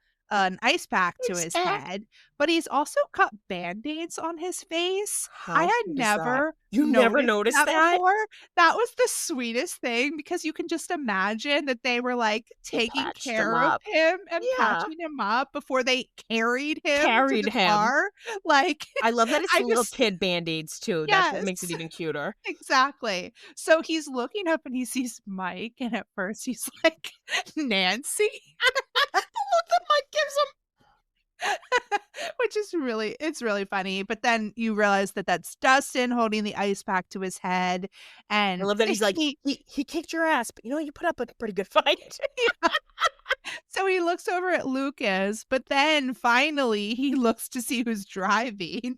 S4: ice pack to his head, but he's also got band-aids on his face. I had
S3: cute is that?
S4: never
S3: You never noticed that?
S4: before. That was the sweetest thing, because you can just imagine that they were like taking
S3: patched
S4: care
S3: him
S4: of
S3: up.
S4: him and
S3: Yeah.
S4: patching him up before they carried him to the
S3: him.
S4: car. Like,
S3: I love that it's
S4: I
S3: little
S4: just-
S3: kid band-aids too. That's what makes it
S4: Yes.
S3: even cuter.
S4: Exactly. So he's looking up and he sees Mike, and at first he's like, Nancy?
S3: The look that Mike gives him.
S4: Which is it's really funny. But then you realize that that's Dustin holding the ice pack to his head. And
S3: I love that he's like, he kicked your ass, but you know, you put up a pretty good fight.
S4: So he looks over at Lucas, but then finally he looks to see who's driving.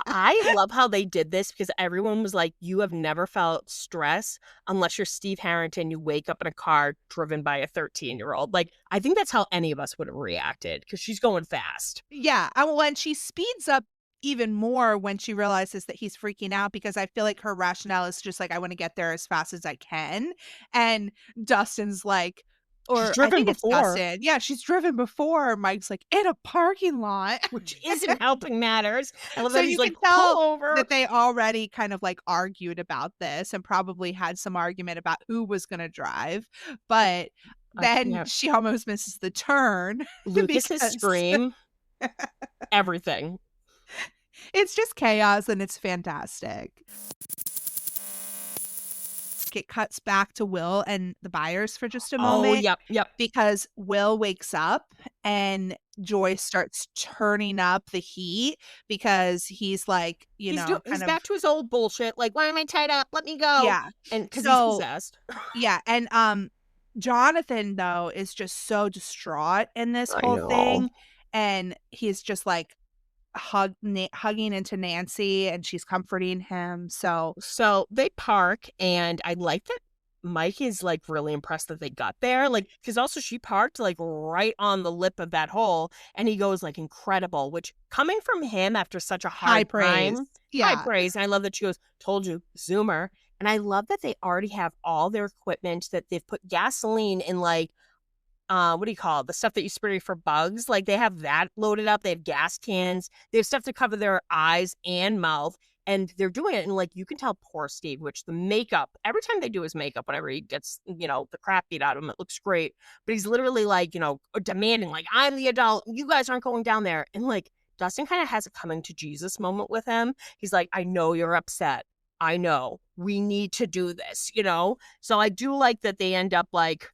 S3: I love how they did this, because everyone was like, you have never felt stress unless you're Steve Harrington. You wake up in a car driven by a 13-year-old. Like, I think that's how any of us would have reacted, because she's going fast.
S4: Yeah. And when she speeds up even more when she realizes that he's freaking out, because I feel like her rationale is just like, I want to get there as fast as I can. And Dustin's like, or
S3: She's driven
S4: I think
S3: before.
S4: It's Dustin. Yeah, she's driven before. Mike's like, in a parking lot.
S3: Which isn't helping matters. I love
S4: So
S3: that he's
S4: you
S3: like,
S4: can tell
S3: pull over.
S4: that they already kind of like argued about this and probably had some argument about who was going to drive. But then she almost misses the turn.
S3: Lucas's scream. Everything.
S4: It's just chaos, and it's fantastic. It cuts back to Will and the Byers for just a moment.
S3: Oh, yep.
S4: Because Will wakes up and Joyce starts turning up the heat, because he's like, he's
S3: back to his old bullshit. Like, why am I tied up? Let me go.
S4: Yeah.
S3: And because he's possessed.
S4: Yeah. And Jonathan, though, is just so distraught in this whole thing. And he's just like hugging into Nancy, and she's comforting him. So
S3: they park, and I like that Mike is like really impressed that they got there. Like, because also she parked like right on the lip of that hole, and he goes like, incredible, which coming from him after such a hard time, high praise. And I love that she goes, told you, Zoomer. And I love that they already have all their equipment, that they've put gasoline in like, what do you call it? The stuff that you spray for bugs. Like, they have that loaded up. They have gas cans. They have stuff to cover their eyes and mouth. And they're doing it, and like you can tell poor Steve, which the makeup, every time they do his makeup, whenever he gets, the crap beat out of him, it looks great. But he's literally like, demanding, like, I'm the adult, you guys aren't going down there. And like Dustin kind of has a coming to Jesus moment with him. He's like, I know you're upset. I know. We need to do this, So I do like that they end up like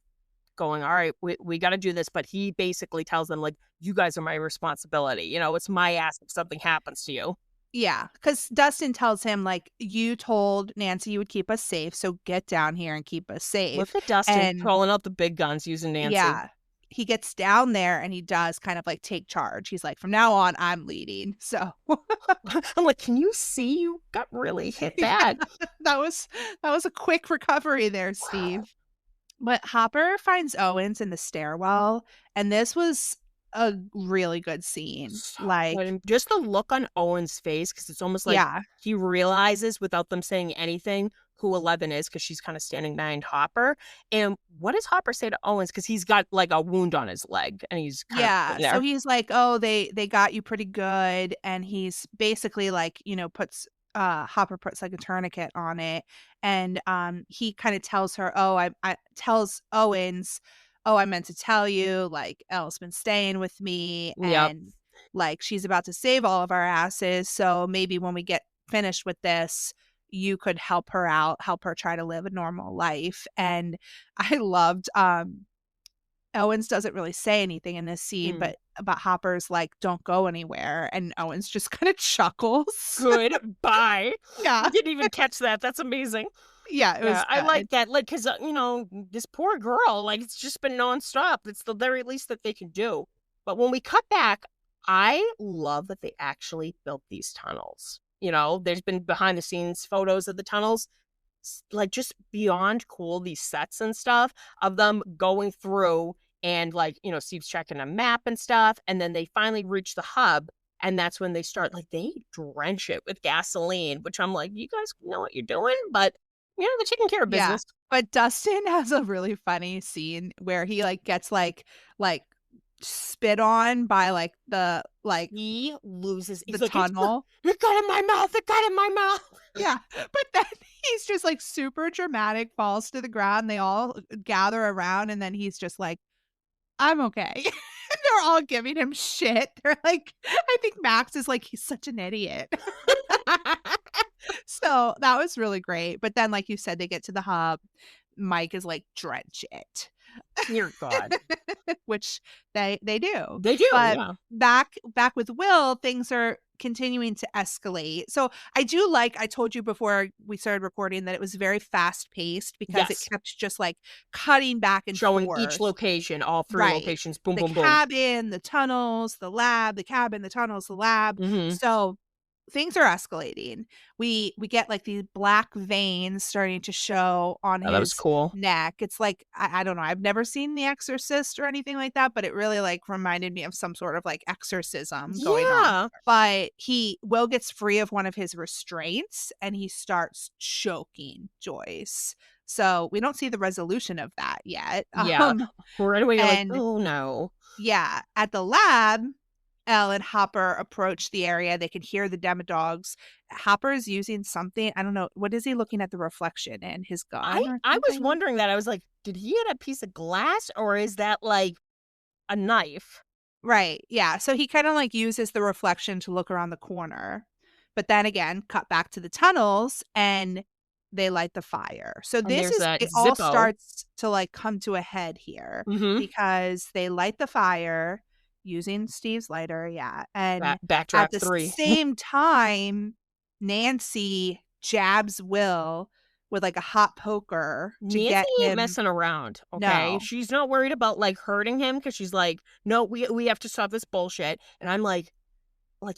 S3: going, all right, we got to do this. But he basically tells them, like, you guys are my responsibility. It's my ass if something happens to you.
S4: Yeah, because Dustin tells him, like, you told Nancy you would keep us safe, so get down here and keep us safe.
S3: Look at Dustin calling out the big guns using Nancy.
S4: Yeah, he gets down there and he does kind of like take charge. He's like, from now on, I'm leading. So
S3: I'm like, can you see you got really hit bad?
S4: that was a quick recovery there, Steve. Wow. But Hopper finds Owens in the stairwell, and this was a really good scene. Like,
S3: just the look on Owen's face, because it's almost like he realizes without them saying anything who 11 is, because she's kind of standing behind Hopper. And what does Hopper say to Owens? Because he's got like a wound on his leg, and he's
S4: so he's like, oh, they got you pretty good, and he's basically like, Hopper puts like a tourniquet on it, and he kind of tells her, tells Owens, oh, I meant to tell you, like, Elle's been staying with me, and like she's about to save all of our asses, so maybe when we get finished with this, you could help her out, help her try to live a normal life. And I loved Owens doesn't really say anything in this scene, but Hopper's like, don't go anywhere, and Owens just kind of chuckles.
S3: Goodbye.
S4: Yeah,
S3: I didn't even catch that. That's amazing.
S4: Yeah, it was.
S3: I like that, like, because this poor girl, like, it's just been nonstop. It's the very least that they can do. But when we cut back, I love that they actually built these tunnels. There's been behind the scenes photos of the tunnels, like, just beyond cool. These sets and stuff of them going through, and like, Steve's checking a map and stuff, and then they finally reach the hub. And that's when they start, like, they drench it with gasoline, which I'm like, you guys know what you're doing, but they're taking care of business.
S4: Yeah. But Dustin has a really funny scene where he like gets like spit on by like the like
S3: he loses
S4: the tunnel.
S3: It got in my mouth. It got in my mouth.
S4: Yeah. But then he's just like super dramatic, falls to the ground. They all gather around, and then he's just like, I'm okay. They're all giving him shit. They're like, I think Max is like, he's such an idiot. So that was really great. But then, like you said, they get to the hub. Mike is like, drench it.
S3: Dear God.
S4: Which they do.
S3: They do.
S4: But
S3: yeah.
S4: back with Will, things are continuing to escalate. So I do like, I told you before we started recording that it was very fast paced, because it kept just like cutting back and
S3: showing
S4: forth.
S3: Each location, all three locations, boom, boom, boom.
S4: The cabin, the tunnels, the lab, the cabin, the tunnels, the lab.
S3: Mm-hmm.
S4: So things are escalating. We get like these black veins starting to show on his neck. It's like, I don't know. I've never seen The Exorcist or anything like that, but it really like reminded me of some sort of like exorcism going on. But Will gets free of one of his restraints, and he starts choking Joyce. So we don't see the resolution of that yet.
S3: Yeah. Right away, you're like, oh no.
S4: Yeah. At the lab, Elle and Hopper approach the area. They can hear the demodogs. Hopper is using something. I don't know. What is he looking at the reflection in? His gun?
S3: I was wondering that. I was like, did he hit a piece of glass, or is that like a knife?
S4: Right. Yeah. So he kind of like uses the reflection to look around the corner. But then again, cut back to the tunnels, and they light the fire. So it all starts to like come to a head here, because they light the fire using Steve's lighter, and
S3: Backdraft
S4: at the
S3: 3.
S4: same time, Nancy jabs Will with like a hot poker to
S3: Nancy
S4: get
S3: ain't messing around. Okay,
S4: No.
S3: She's not worried about like hurting him, because she's like, no, we have to stop this bullshit. And I'm like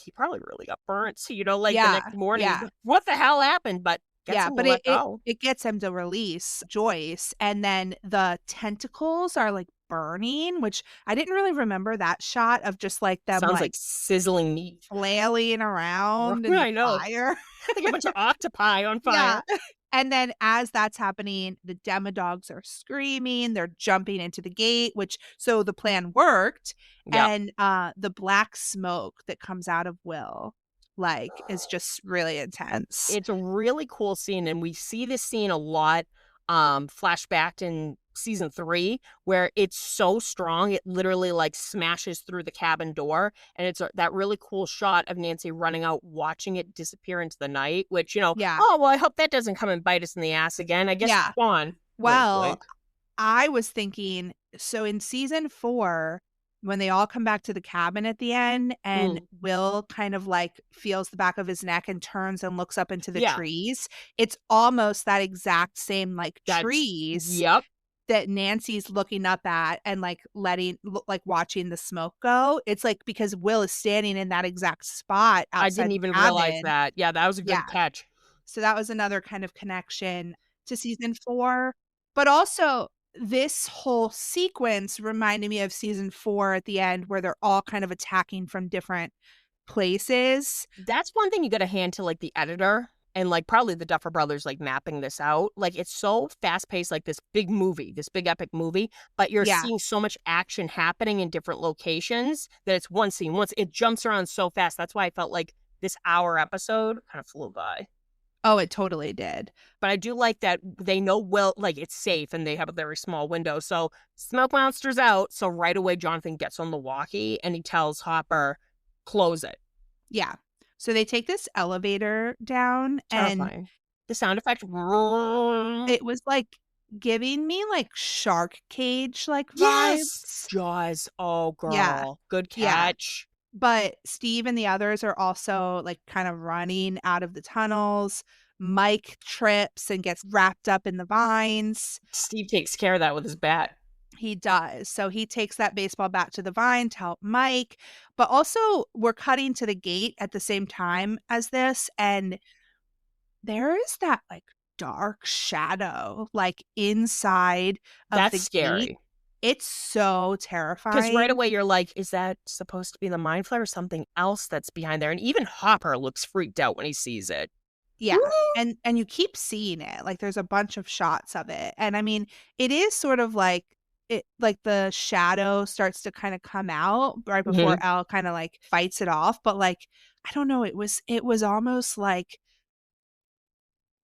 S3: he probably really got burnt. So the next morning, what the hell happened? But
S4: it gets him to release Joyce, and then the tentacles are like burning, which I didn't really remember that shot of just like them
S3: like sizzling meat
S4: flailing around in the fire.
S3: Like a bunch of octopi on fire.
S4: Yeah. And then as that's happening, the demodogs are screaming, they're jumping into the gate, so the plan worked. And the black smoke that comes out of Will like is just really intense.
S3: It's a really cool scene, and we see this scene a lot flashbacked in season 3, where it's so strong it literally like smashes through the cabin door, and it's that really cool shot of Nancy running out watching it disappear into the night, which,
S4: Yeah.
S3: oh well, I hope that doesn't come and bite us in the ass again. I guess
S4: Yeah.
S3: it's gone.
S4: Well,
S3: Wink, wink.
S4: I was thinking, so in season 4, when they all come back to the cabin at the end and Will kind of like feels the back of his neck and turns and looks up into the
S3: Yeah.
S4: trees, it's almost that exact same like trees
S3: Yep.
S4: that Nancy's looking up at and like watching the smoke go. It's like because Will is standing in that exact spot outside
S3: I didn't
S4: the
S3: even realize
S4: cabin.
S3: that. Yeah, that was a good
S4: Yeah.
S3: catch.
S4: So that was another kind of connection to season 4. But also, this whole sequence reminded me of season 4 at the end, where they're all kind of attacking from different places.
S3: That's one thing you got to hand to like the editor and like probably the Duffer Brothers like mapping this out. Like it's so fast paced, like this big movie, this big epic movie, but you're
S4: Yeah.
S3: seeing so much action happening in different locations that it's one scene. Once it jumps around so fast. That's why I felt like this hour episode kind of flew by.
S4: Oh, it totally did.
S3: But I do like that they know Will, like it's safe and they have a very small window. So smoke monster's out. So right away, Jonathan gets on the walkie and he tells Hopper, close it.
S4: Yeah. So they take this elevator down and
S3: Terrifying. The sound effect.
S4: it was like giving me like shark cage like vibes.
S3: Yes! Jaws. Oh, girl.
S4: Yeah.
S3: Good
S4: Yeah.
S3: catch.
S4: But Steve and the others are also like kind of running out of the tunnels. Mike trips and gets wrapped up in the vines.
S3: Steve takes care of that with his bat.
S4: He does. So he takes that baseball bat to the vine to help Mike. But also, we're cutting to the gate at the same time as this. And there is that like dark shadow like inside of
S3: That's
S4: the
S3: scary.
S4: gate. It's so terrifying.
S3: Because right away you're like, is that supposed to be the mind flare or something else that's behind there? And even Hopper looks freaked out when he sees it.
S4: Yeah.
S3: Woo!
S4: And you keep seeing it. Like there's a bunch of shots of it. And I mean, it is sort of like it like the shadow starts to kind of come out right before Al kind of like fights it off. But like, I don't know, it was almost like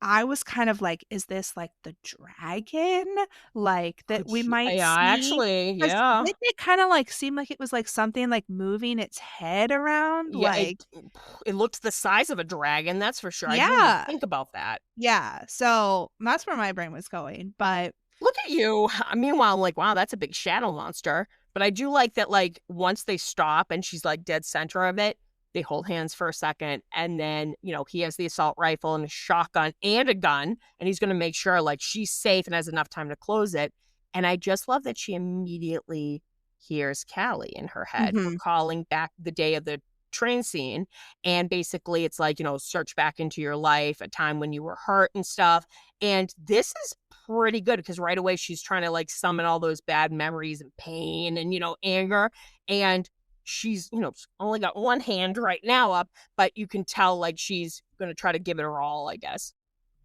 S4: I was kind of like, is this like the dragon? Like that we might
S3: Yeah,
S4: see?
S3: actually,
S4: 'Cause
S3: yeah.
S4: didn't it kind of like seem like it was like something like moving its head around?
S3: Yeah,
S4: Like
S3: it looked the size of a dragon, that's for sure. I didn't
S4: Yeah.
S3: even think about that.
S4: Yeah. So that's where my brain was going. But
S3: Look at you. Meanwhile, I'm like, wow, that's a big shadow monster. But I do like that, like, once they stop and she's like dead center of it, they hold hands for a second. And then, he has the assault rifle and a shotgun and a gun. And he's going to make sure, like, she's safe and has enough time to close it. And I just love that she immediately hears Callie in her head, recalling back the day of the train scene. And basically, it's like, search back into your life, a time when you were hurt and stuff. And this is pretty good because right away she's trying to like summon all those bad memories and pain and anger, and she's only got one hand right now up, but you can tell like she's gonna try to give it her all, I guess.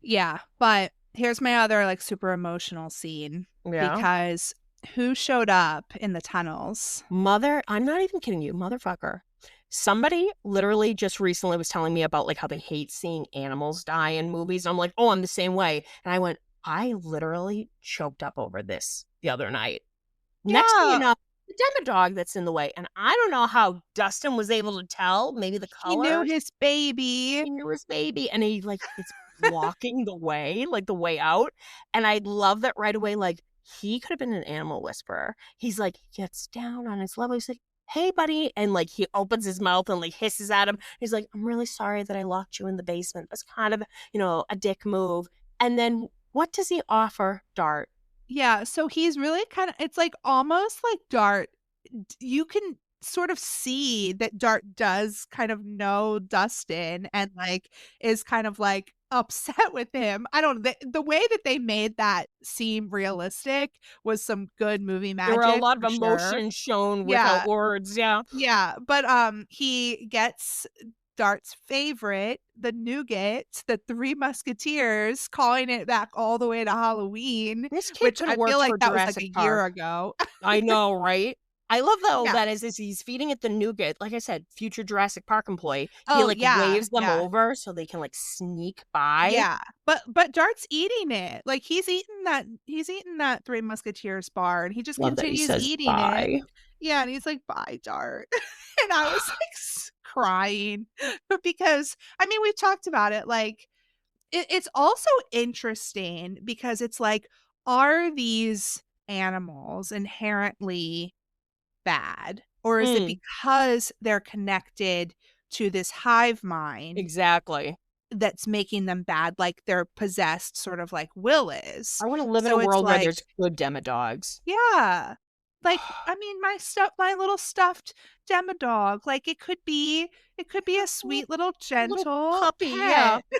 S4: Yeah, but here's my other like super emotional scene because who showed up in the tunnels?
S3: I'm not even kidding you, motherfucker. Somebody literally just recently was telling me about like how they hate seeing animals die in movies. I'm like, oh, I'm the same way. And I went, I literally choked up over this the other night.
S4: Yeah.
S3: Next thing you know, the Demodog that's in the way. And I don't know how Dustin was able to tell. Maybe the color.
S4: He knew his baby.
S3: And he like it's walking the way, like the way out. And I love that right away. Like he could have been an animal whisperer. He's like, gets down on his level. He's like, hey, buddy. And like he opens his mouth and like hisses at him. He's like, I'm really sorry that I locked you in the basement. That's kind of, a dick move. And then what does he offer Dart?
S4: Yeah, so he's really kind of, it's like almost like Dart. You can sort of see that Dart does kind of know Dustin and like is kind of like upset with him. I don't know. The way that they made that seem realistic was some good movie magic.
S3: There were a lot of emotion shown without words. Yeah.
S4: Yeah. But he gets Dart's favorite, the nougat, the Three Musketeers, calling it back all the way to Halloween,
S3: This kid
S4: which I feel like that was like a year ago.
S3: I know, right? I love though
S4: Yeah.
S3: that as he's feeding it the nougat, like I said, future Jurassic Park employee, he
S4: Oh,
S3: like
S4: yeah,
S3: waves them
S4: yeah.
S3: over so they can like sneak by.
S4: Yeah, but Dart's eating it. Like, he's eating that Three Musketeers bar, and he just
S3: Love that he
S4: continues
S3: says
S4: eating it.
S3: bye.
S4: Yeah, and he's like, "Bye, Dart." And I was, like, crying. But because I mean, we've talked about it, like, it's also interesting because it's like, are these animals inherently bad? Or is it
S3: Mm,
S4: because they're connected to this hive mind
S3: exactly.
S4: that's making them bad, like they're possessed, sort of like Will is?
S3: I want to live in a
S4: So it's
S3: world where
S4: like,
S3: there's good demodogs.
S4: yeah. Like, I mean, my little stuffed Demodog, like, it could be a sweet little
S3: Little
S4: gentle
S3: puppy, yeah.
S4: pet.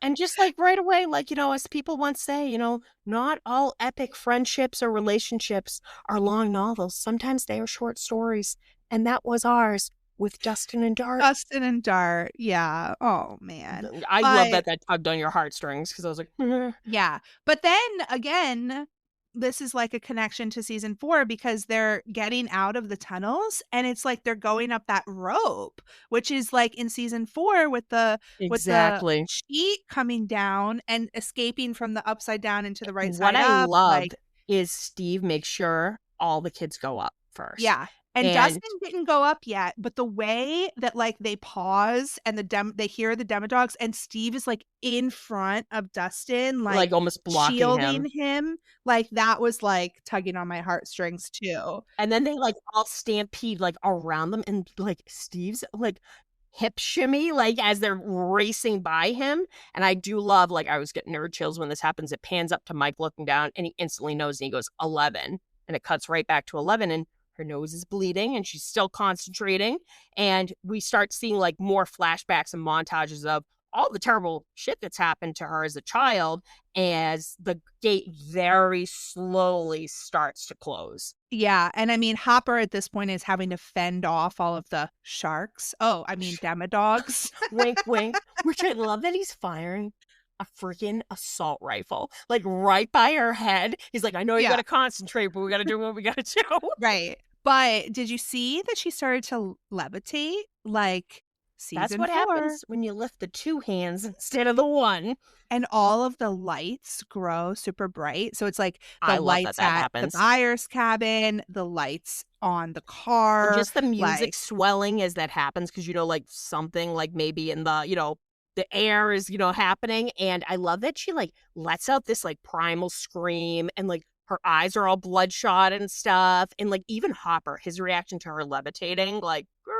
S3: And just like right away, like, as people once say, not all epic friendships or relationships are long novels. Sometimes they are short stories. And that was ours with Dustin and Dart.
S4: Dustin and Dart, yeah. Oh, man.
S3: I love
S4: But
S3: that tugged on your heartstrings because I was like,
S4: yeah. But then again, this is like a connection to season 4 because they're getting out of the tunnels and it's like they're going up that rope, which is like in season 4 with the
S3: exactly.
S4: sheet coming down and escaping from the upside down into the right
S3: What
S4: side
S3: I
S4: up.
S3: love
S4: Like,
S3: is Steve makes sure all the kids go up first.
S4: yeah. And
S3: And
S4: Dustin didn't go up yet, but the way that, like, they pause and they hear the Demodogs and Steve is, like, in front of Dustin,
S3: like
S4: like,
S3: almost blocking
S4: shielding
S3: him.
S4: him, like, that was, like, tugging on my heartstrings too.
S3: And then they like all stampede like around them and like Steve's like hip shimmy like as they're racing by him. And I do love like I was getting nerd chills when this happens. It pans up to Mike looking down and he instantly knows and he goes 11 and it cuts right back to 11 and her nose is bleeding and she's still concentrating. And we start seeing like more flashbacks and montages of all the terrible shit that's happened to her as a child as the gate very slowly starts to close.
S4: Yeah, and I mean, Hopper at this point is having to fend off all of the sharks. Oh, I mean, Demodogs.
S3: Wink, wink. Which I love that he's firing a freaking assault rifle, like right by her head. He's like, I know you
S4: Yeah.
S3: gotta concentrate, but we gotta do what we gotta do.
S4: Right. But did you see that she started to levitate like season
S3: That's what
S4: 4?
S3: happens when you lift the 2 hands instead of the 1.
S4: And all of the lights grow super bright. So it's like
S3: I
S4: the
S3: love
S4: lights
S3: that
S4: at
S3: happens.
S4: the buyer's cabin, the lights on the
S3: And
S4: car.
S3: just the music
S4: like,
S3: swelling as that happens because like something like maybe in the the air is happening. And I love that she like lets out this like primal scream and like her eyes are all bloodshot and stuff. And like even Hopper, his reaction to her levitating, like, girl.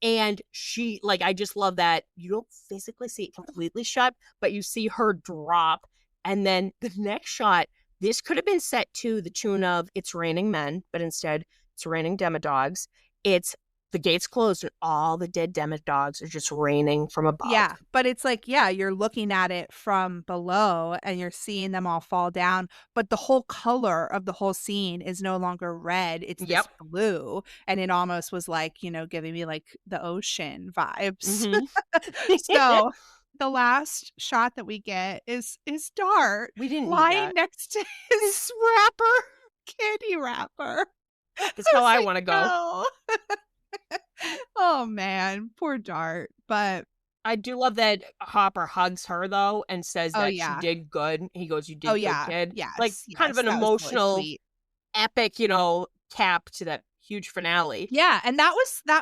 S3: And she like I just love that you don't physically see it completely shut, but you see her drop. And then the next shot, this could have been set to the tune of It's Raining Men, but instead it's raining Demodogs. It's the gates closed and all the dead Demodogs are just raining from above.
S4: yeah, but it's like, yeah, you're looking at it from below and you're seeing them all fall down, but the whole color of the whole scene is no longer red, it's this blue, and it almost was like, giving me like the ocean vibes.
S3: Mm-hmm.
S4: So the last shot that we get is Dart
S3: We didn't need
S4: lying
S3: that.
S4: next to his wrapper, candy wrapper.
S3: That's how I
S4: like,
S3: want to go.
S4: no. Oh man, poor Dart. But
S3: I do love that Hopper hugs her though and says
S4: oh
S3: that
S4: yeah,
S3: she did good. He goes, "You did
S4: oh
S3: good,
S4: yeah,
S3: kid."
S4: yes,
S3: Like kind of
S4: yes,
S3: an
S4: that was really
S3: emotional,
S4: sweet.
S3: epic, cap to that huge finale.
S4: Yeah, and that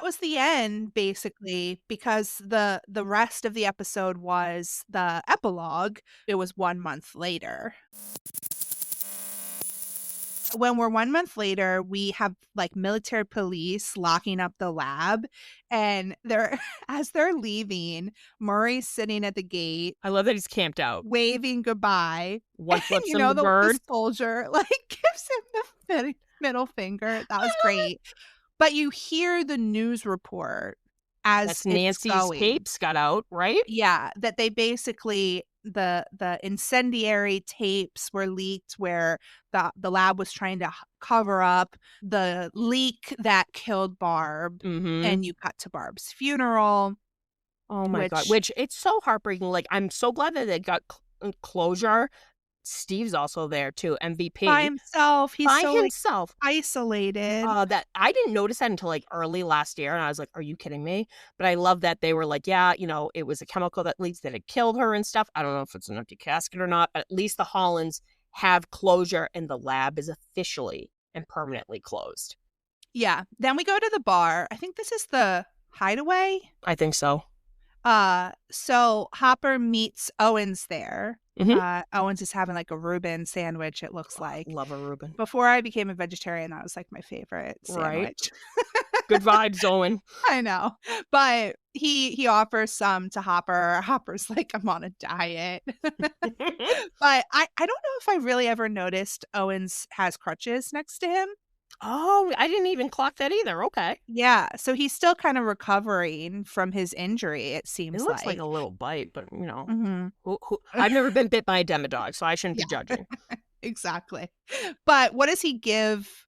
S4: was the end basically because the rest of the episode was the epilogue. It was 1 month later. When we're 1 month later, we have like military police locking up the lab, and they're as they're leaving, Murray's sitting at the gate
S3: I love that he's camped out.
S4: waving goodbye.
S3: One
S4: And,
S3: flips him the
S4: the
S3: bird.
S4: soldier like gives him the middle finger. That was great. But you hear the news report as
S3: That's
S4: it's
S3: Nancy's
S4: going.
S3: tapes got out, right?
S4: Yeah, that they basically the incendiary tapes were leaked where the lab was trying to cover up the leak that killed Barb,
S3: Mm-hmm.
S4: and you cut to Barb's funeral.
S3: Oh my God. Which it's so heartbreaking. Like, I'm so glad that they got closure Steve's also there too, MVP.
S4: By himself. He's
S3: By
S4: so, like,
S3: himself.
S4: isolated.
S3: That I didn't notice that until like early last year, and I was like, "Are you kidding me?" But I love that they were like, "Yeah, it was a chemical that leads that it killed her and stuff." I don't know if it's an empty casket or not, but at least the Hollands have closure, and the lab is officially and permanently closed.
S4: Yeah. Then we go to the bar. I think this is the Hideaway.
S3: I think so.
S4: So Hopper meets Owens there.
S3: Mhm.
S4: Owens is having like a Reuben sandwich, it looks like.
S3: Love a Reuben.
S4: Before I became a vegetarian, that was like my favorite sandwich.
S3: Good vibes, Owen.
S4: I know. But he offers some to Hopper. Hopper's like, I'm on a diet. But I don't know if I really ever noticed Owens has crutches next to him.
S3: Oh, I didn't even clock that either. Okay.
S4: Yeah. So he's still kind of recovering from his injury, it seems
S3: It looks
S4: like.
S3: like a little bite, but
S4: Mhm.
S3: I've never been bit by a demodog, so I shouldn't be judging.
S4: Exactly. But what does he give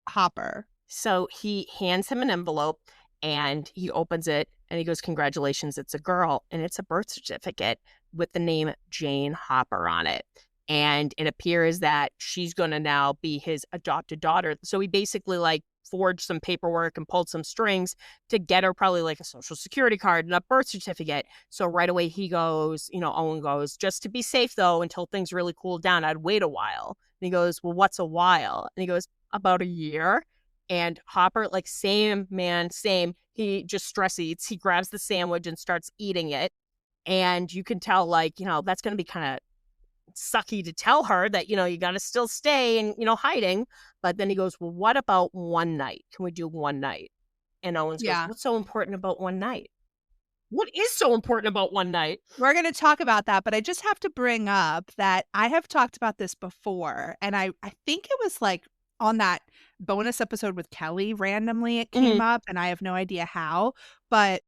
S4: Hopper?
S3: So he hands him an envelope and he opens it and he goes, "Congratulations, it's a girl." And it's a birth certificate with the name Jane Hopper on it. And it appears that she's going to now be his adopted daughter. So he basically like forged some paperwork and pulled some strings to get her probably like a social security card and a birth certificate. So right away he goes, Owen goes, "Just to be safe though, until things really cool down, I'd wait a while." And he goes, "Well, what's a while?" And he goes, "About a year." And Hopper, like, same, man, same. He just stress eats. He grabs the sandwich and starts eating it. And you can tell, like, that's going to be kind of sucky to tell her that, you got to still stay and, hiding. But then he goes, "Well, what about one night? Can we do one night?" And Owens goes, "What's so important about one night?" What is so important about one night?
S4: We're going to talk about that, but I just have to bring up that I have talked about this before. And I think it was like on that bonus episode with Kelly, randomly it came up, and I have no idea how. But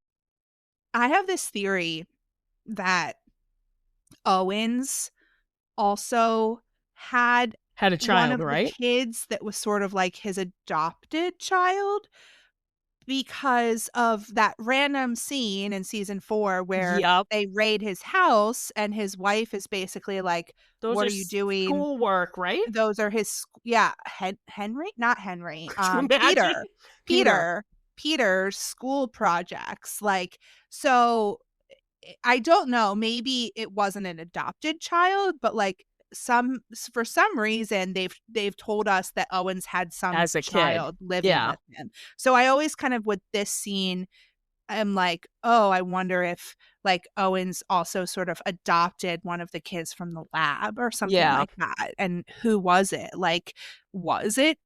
S4: I have this theory that Owens also had
S3: a child,
S4: one of
S3: right?
S4: the kids that was sort of like his adopted child, because of that random scene in season 4 where they raid his house and his wife is basically like,
S3: "Those
S4: what
S3: are
S4: you doing?
S3: Schoolwork, right?"
S4: Those are his, Henry? Not Henry.
S3: Peter.
S4: Peter's school projects. Like, so I don't know, maybe it wasn't an adopted child, but like for some reason they've told us that Owens had some
S3: as a
S4: child
S3: kid
S4: living with him. So I always kind of, with this scene, I'm like, oh, I wonder if like Owens also sort of adopted one of the kids from the lab or something like that. And who was it? Like, was it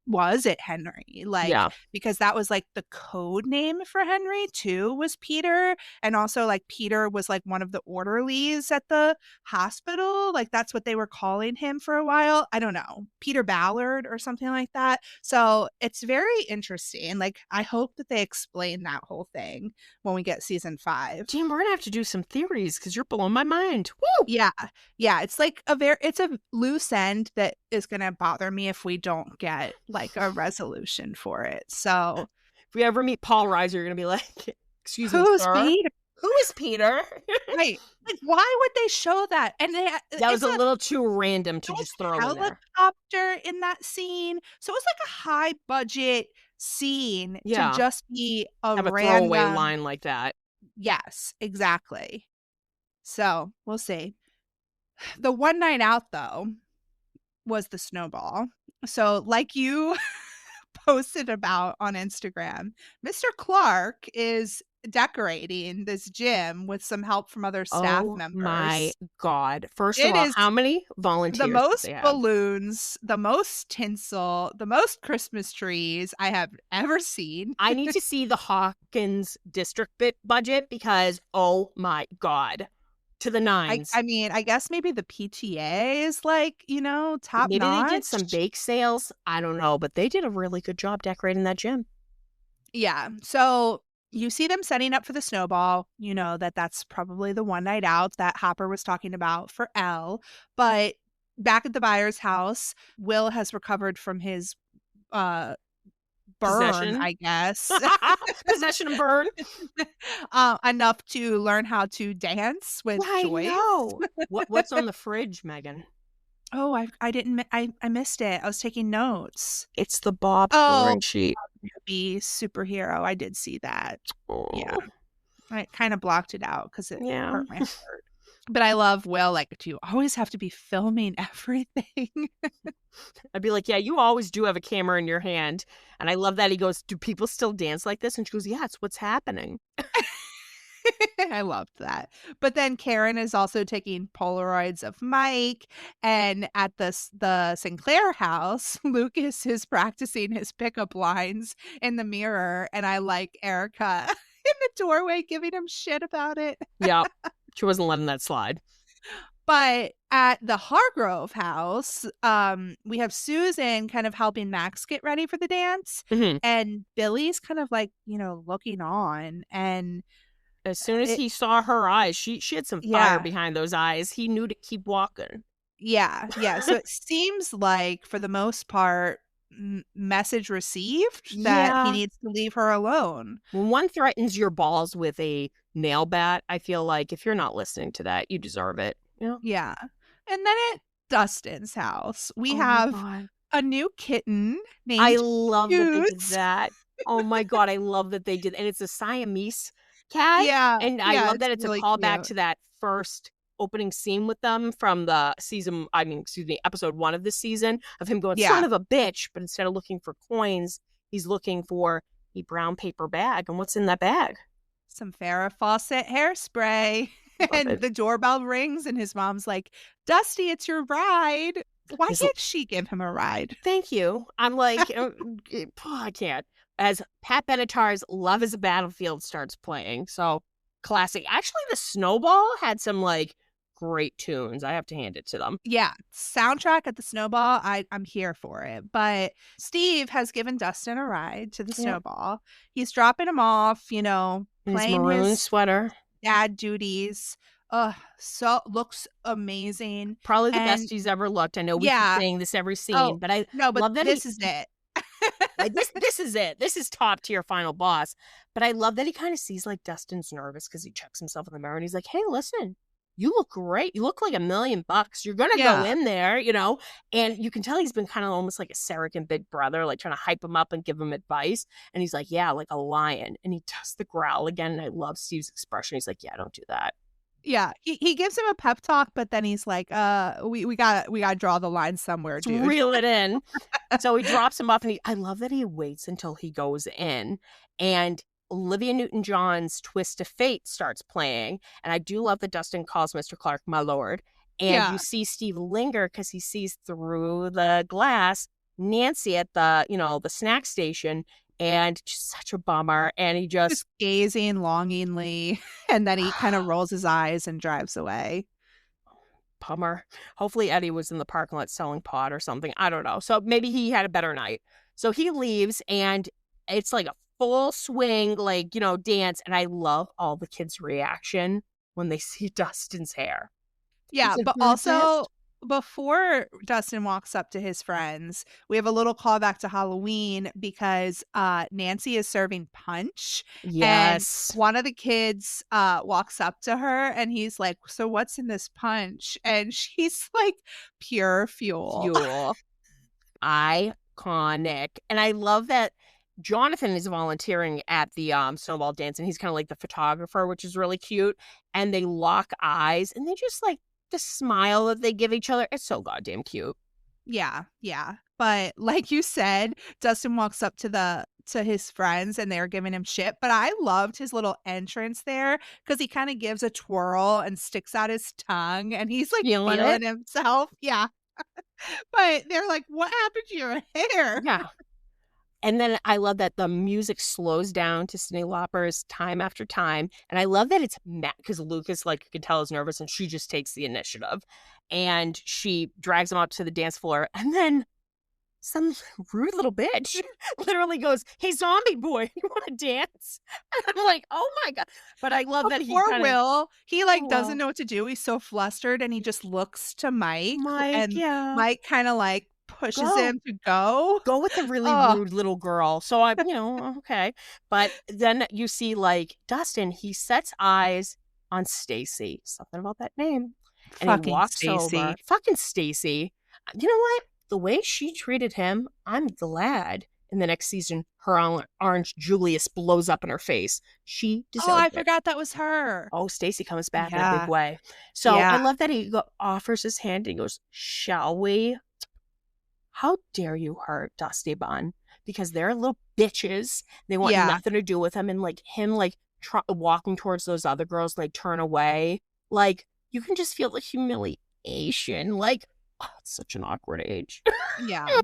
S4: Henry? Like, because that was like the code name for Henry too, was Peter. And also like Peter was like one of the orderlies at the hospital. Like that's what they were calling him for a while. I don't know, Peter Ballard or something like that. So it's very interesting. Like, I hope that they explain that whole thing when we get season 5.
S3: Team, we're gonna have to do some theories because you're blowing my mind. Woo!
S4: Yeah. It's like it's a loose end that is gonna bother me if we don't get like a resolution for it. So
S3: if we ever meet Paul Reiser, you're gonna be like, "Excuse me,
S4: who's
S3: sir?
S4: Peter?
S3: Who is Peter?"
S4: Right. Like, why would they show that? And
S3: that was a little too random to just throw in there.
S4: Helicopter in that scene. So it was like a high budget scene to just be
S3: have a
S4: random
S3: throwaway line like that.
S4: Yes, exactly. So we'll see. The one night out though was the snowball. So like you posted about on Instagram, Mr. Clark is decorating this gym with some help from other staff members.
S3: My God. First of all, how many volunteers?
S4: The most balloons, the most tinsel, the most Christmas trees I have ever seen.
S3: I need to see the Hawkins district budget because, oh my God. To the nines.
S4: I mean, I guess maybe the PTA is like, top
S3: maybe
S4: notch.
S3: They did some bake sales. I don't know, but they did a really good job decorating that gym.
S4: Yeah. So you see them setting up for the snowball. You know that's probably the one night out that Hopper was talking about for Elle. But back at the Byers' house, Will has recovered from his burn,
S3: possession?
S4: I guess.
S3: Possession and burn.
S4: Enough to learn how to dance with Joyce.
S3: I know. What's on the fridge, Megan?
S4: Oh, I didn't. I missed it. I was taking notes.
S3: It's the Bob
S4: Oh,
S3: coloring sheet.
S4: Newbie superhero. I did see that. Yeah,
S3: Oh,
S4: I kind of blocked it out because it
S3: yeah.
S4: hurt my heart. But I love Will. Like, do you always have to be filming everything?
S3: I'd be like, yeah, you always do have a camera in your hand. And I love that he goes, do people still dance like this? And she goes, yeah, it's what's happening.
S4: I loved that. But then Karen is also taking Polaroids of Mike. And at the Sinclair house, Lucas is practicing his pickup lines in the mirror. And I like Erica in the doorway giving him shit about it.
S3: Yeah, she wasn't letting that slide.
S4: But at the Hargrove house, we have Susan kind of helping Max get ready for the dance.
S3: Mm-hmm.
S4: And Billy's kind of like, looking on. And
S3: as soon as he saw her eyes, she had some fire behind those eyes. He knew to keep walking.
S4: Yeah. So it seems like, for the most part, message received that he needs to leave her alone.
S3: When one threatens your balls with a nail bat, I feel like if you're not listening to that, you deserve it.
S4: Yeah. And then at Dustin's house, we have a new kitten named
S3: I love
S4: Juice.
S3: that they did that. Oh my God, I love that they did. And it's a Siamese cat.
S4: Yeah.
S3: And I love that it's
S4: really
S3: a callback
S4: cute
S3: to that first opening scene with them from the episode 1 of this season, of him going, son of a bitch. But instead of looking for coins, he's looking for a brown paper bag. And what's in that bag?
S4: Some Farrah Fawcett hairspray. And the doorbell rings and his mom's like, Dusty, it's your ride. Why can't she give him a ride?
S3: Thank you. I'm like, I can't. As Pat Benatar's Love is a Battlefield starts playing. So classic. Actually, the Snowball had some like great tunes. I have to hand it to them.
S4: Yeah. Soundtrack at the Snowball, I'm here for it. But Steve has given Dustin a ride to the Snowball. He's dropping him off, playing
S3: his maroon sweater.
S4: Dad duties. So looks amazing.
S3: Probably the best he's ever looked. I know we keep saying this every scene, but I love that
S4: this is it.
S3: Like, this is it. This is top tier final boss. But I love that he kind of sees like Dustin's nervous because he checks himself in the mirror and he's like, hey, listen, you look great. You look like $1 million. You're gonna go in there, and you can tell he's been kind of almost like a surrogate big brother, like trying to hype him up and give him advice. And he's like, yeah, like a lion. And he does the growl again. And I love Steve's expression. He's like, yeah, don't do that.
S4: Yeah, he gives him a pep talk, but then he's like, we gotta draw the line somewhere, dude.
S3: Reel it in. So he drops him off, and I love that he waits until he goes in, and Olivia Newton-John's Twist of Fate starts playing. And I do love that Dustin calls Mr. Clark my lord. And you see Steve linger because he sees through the glass Nancy at the, the snack station. And just such a bummer. And he just
S4: gazing longingly. And then he kind of rolls his eyes and drives away.
S3: Bummer. Hopefully Eddie was in the parking lot selling pot or something. I don't know. So maybe he had a better night. So he leaves, and it's like a full swing, like, dance. And I love all the kids' reaction when they see Dustin's hair.
S4: Yeah, but also before Dustin walks up to his friends, we have a little callback to Halloween because Nancy is serving punch.
S3: Yes.
S4: And one of the kids walks up to her and he's like, so what's in this punch? And she's like, pure fuel.
S3: Iconic. And I love that Jonathan is volunteering at the Snowball dance, and he's kind of like the photographer, which is really cute. And they lock eyes, and they just like the smile that they give each other. It's so goddamn cute.
S4: Yeah. But like you said, Dustin walks up to his friends and they're giving him shit. But I loved his little entrance there because he kind of gives a twirl and sticks out his tongue, and he's like feeling himself. Yeah. But they're like, what happened to your hair?
S3: Yeah. And then I love that the music slows down to Cyndi Lauper's Time After Time. And I love that it's because Lucas, like, you can tell, is nervous, and she just takes the initiative. And she drags him up to the dance floor. And then some rude little bitch literally goes, hey, zombie boy, you want to dance? And I'm like, oh my God. But I love that he
S4: Will, he doesn't know what to do. He's so flustered, and he just looks to Mike. And Mike kind of like pushes him to go
S3: with the really rude little girl. So I'm, okay. But then you see like Dustin, he sets eyes on Stacy. Something about that name. And he walks over. Fucking Stacy. You know what? The way she treated him, I'm glad. In the next season, her orange Julius blows up in her face. She deserved
S4: I
S3: it.
S4: forgot that was her.
S3: Oh, Stacy comes back in a big way. So
S4: Yeah.
S3: I love that he offers his hand and he goes, shall we? How dare you hurt Dusty Bun? Because they're little bitches. They want nothing to do with him. And like him, like walking towards those other girls, like turn away. Like you can just feel the humiliation. Like, oh, it's such an awkward age.
S4: Yeah.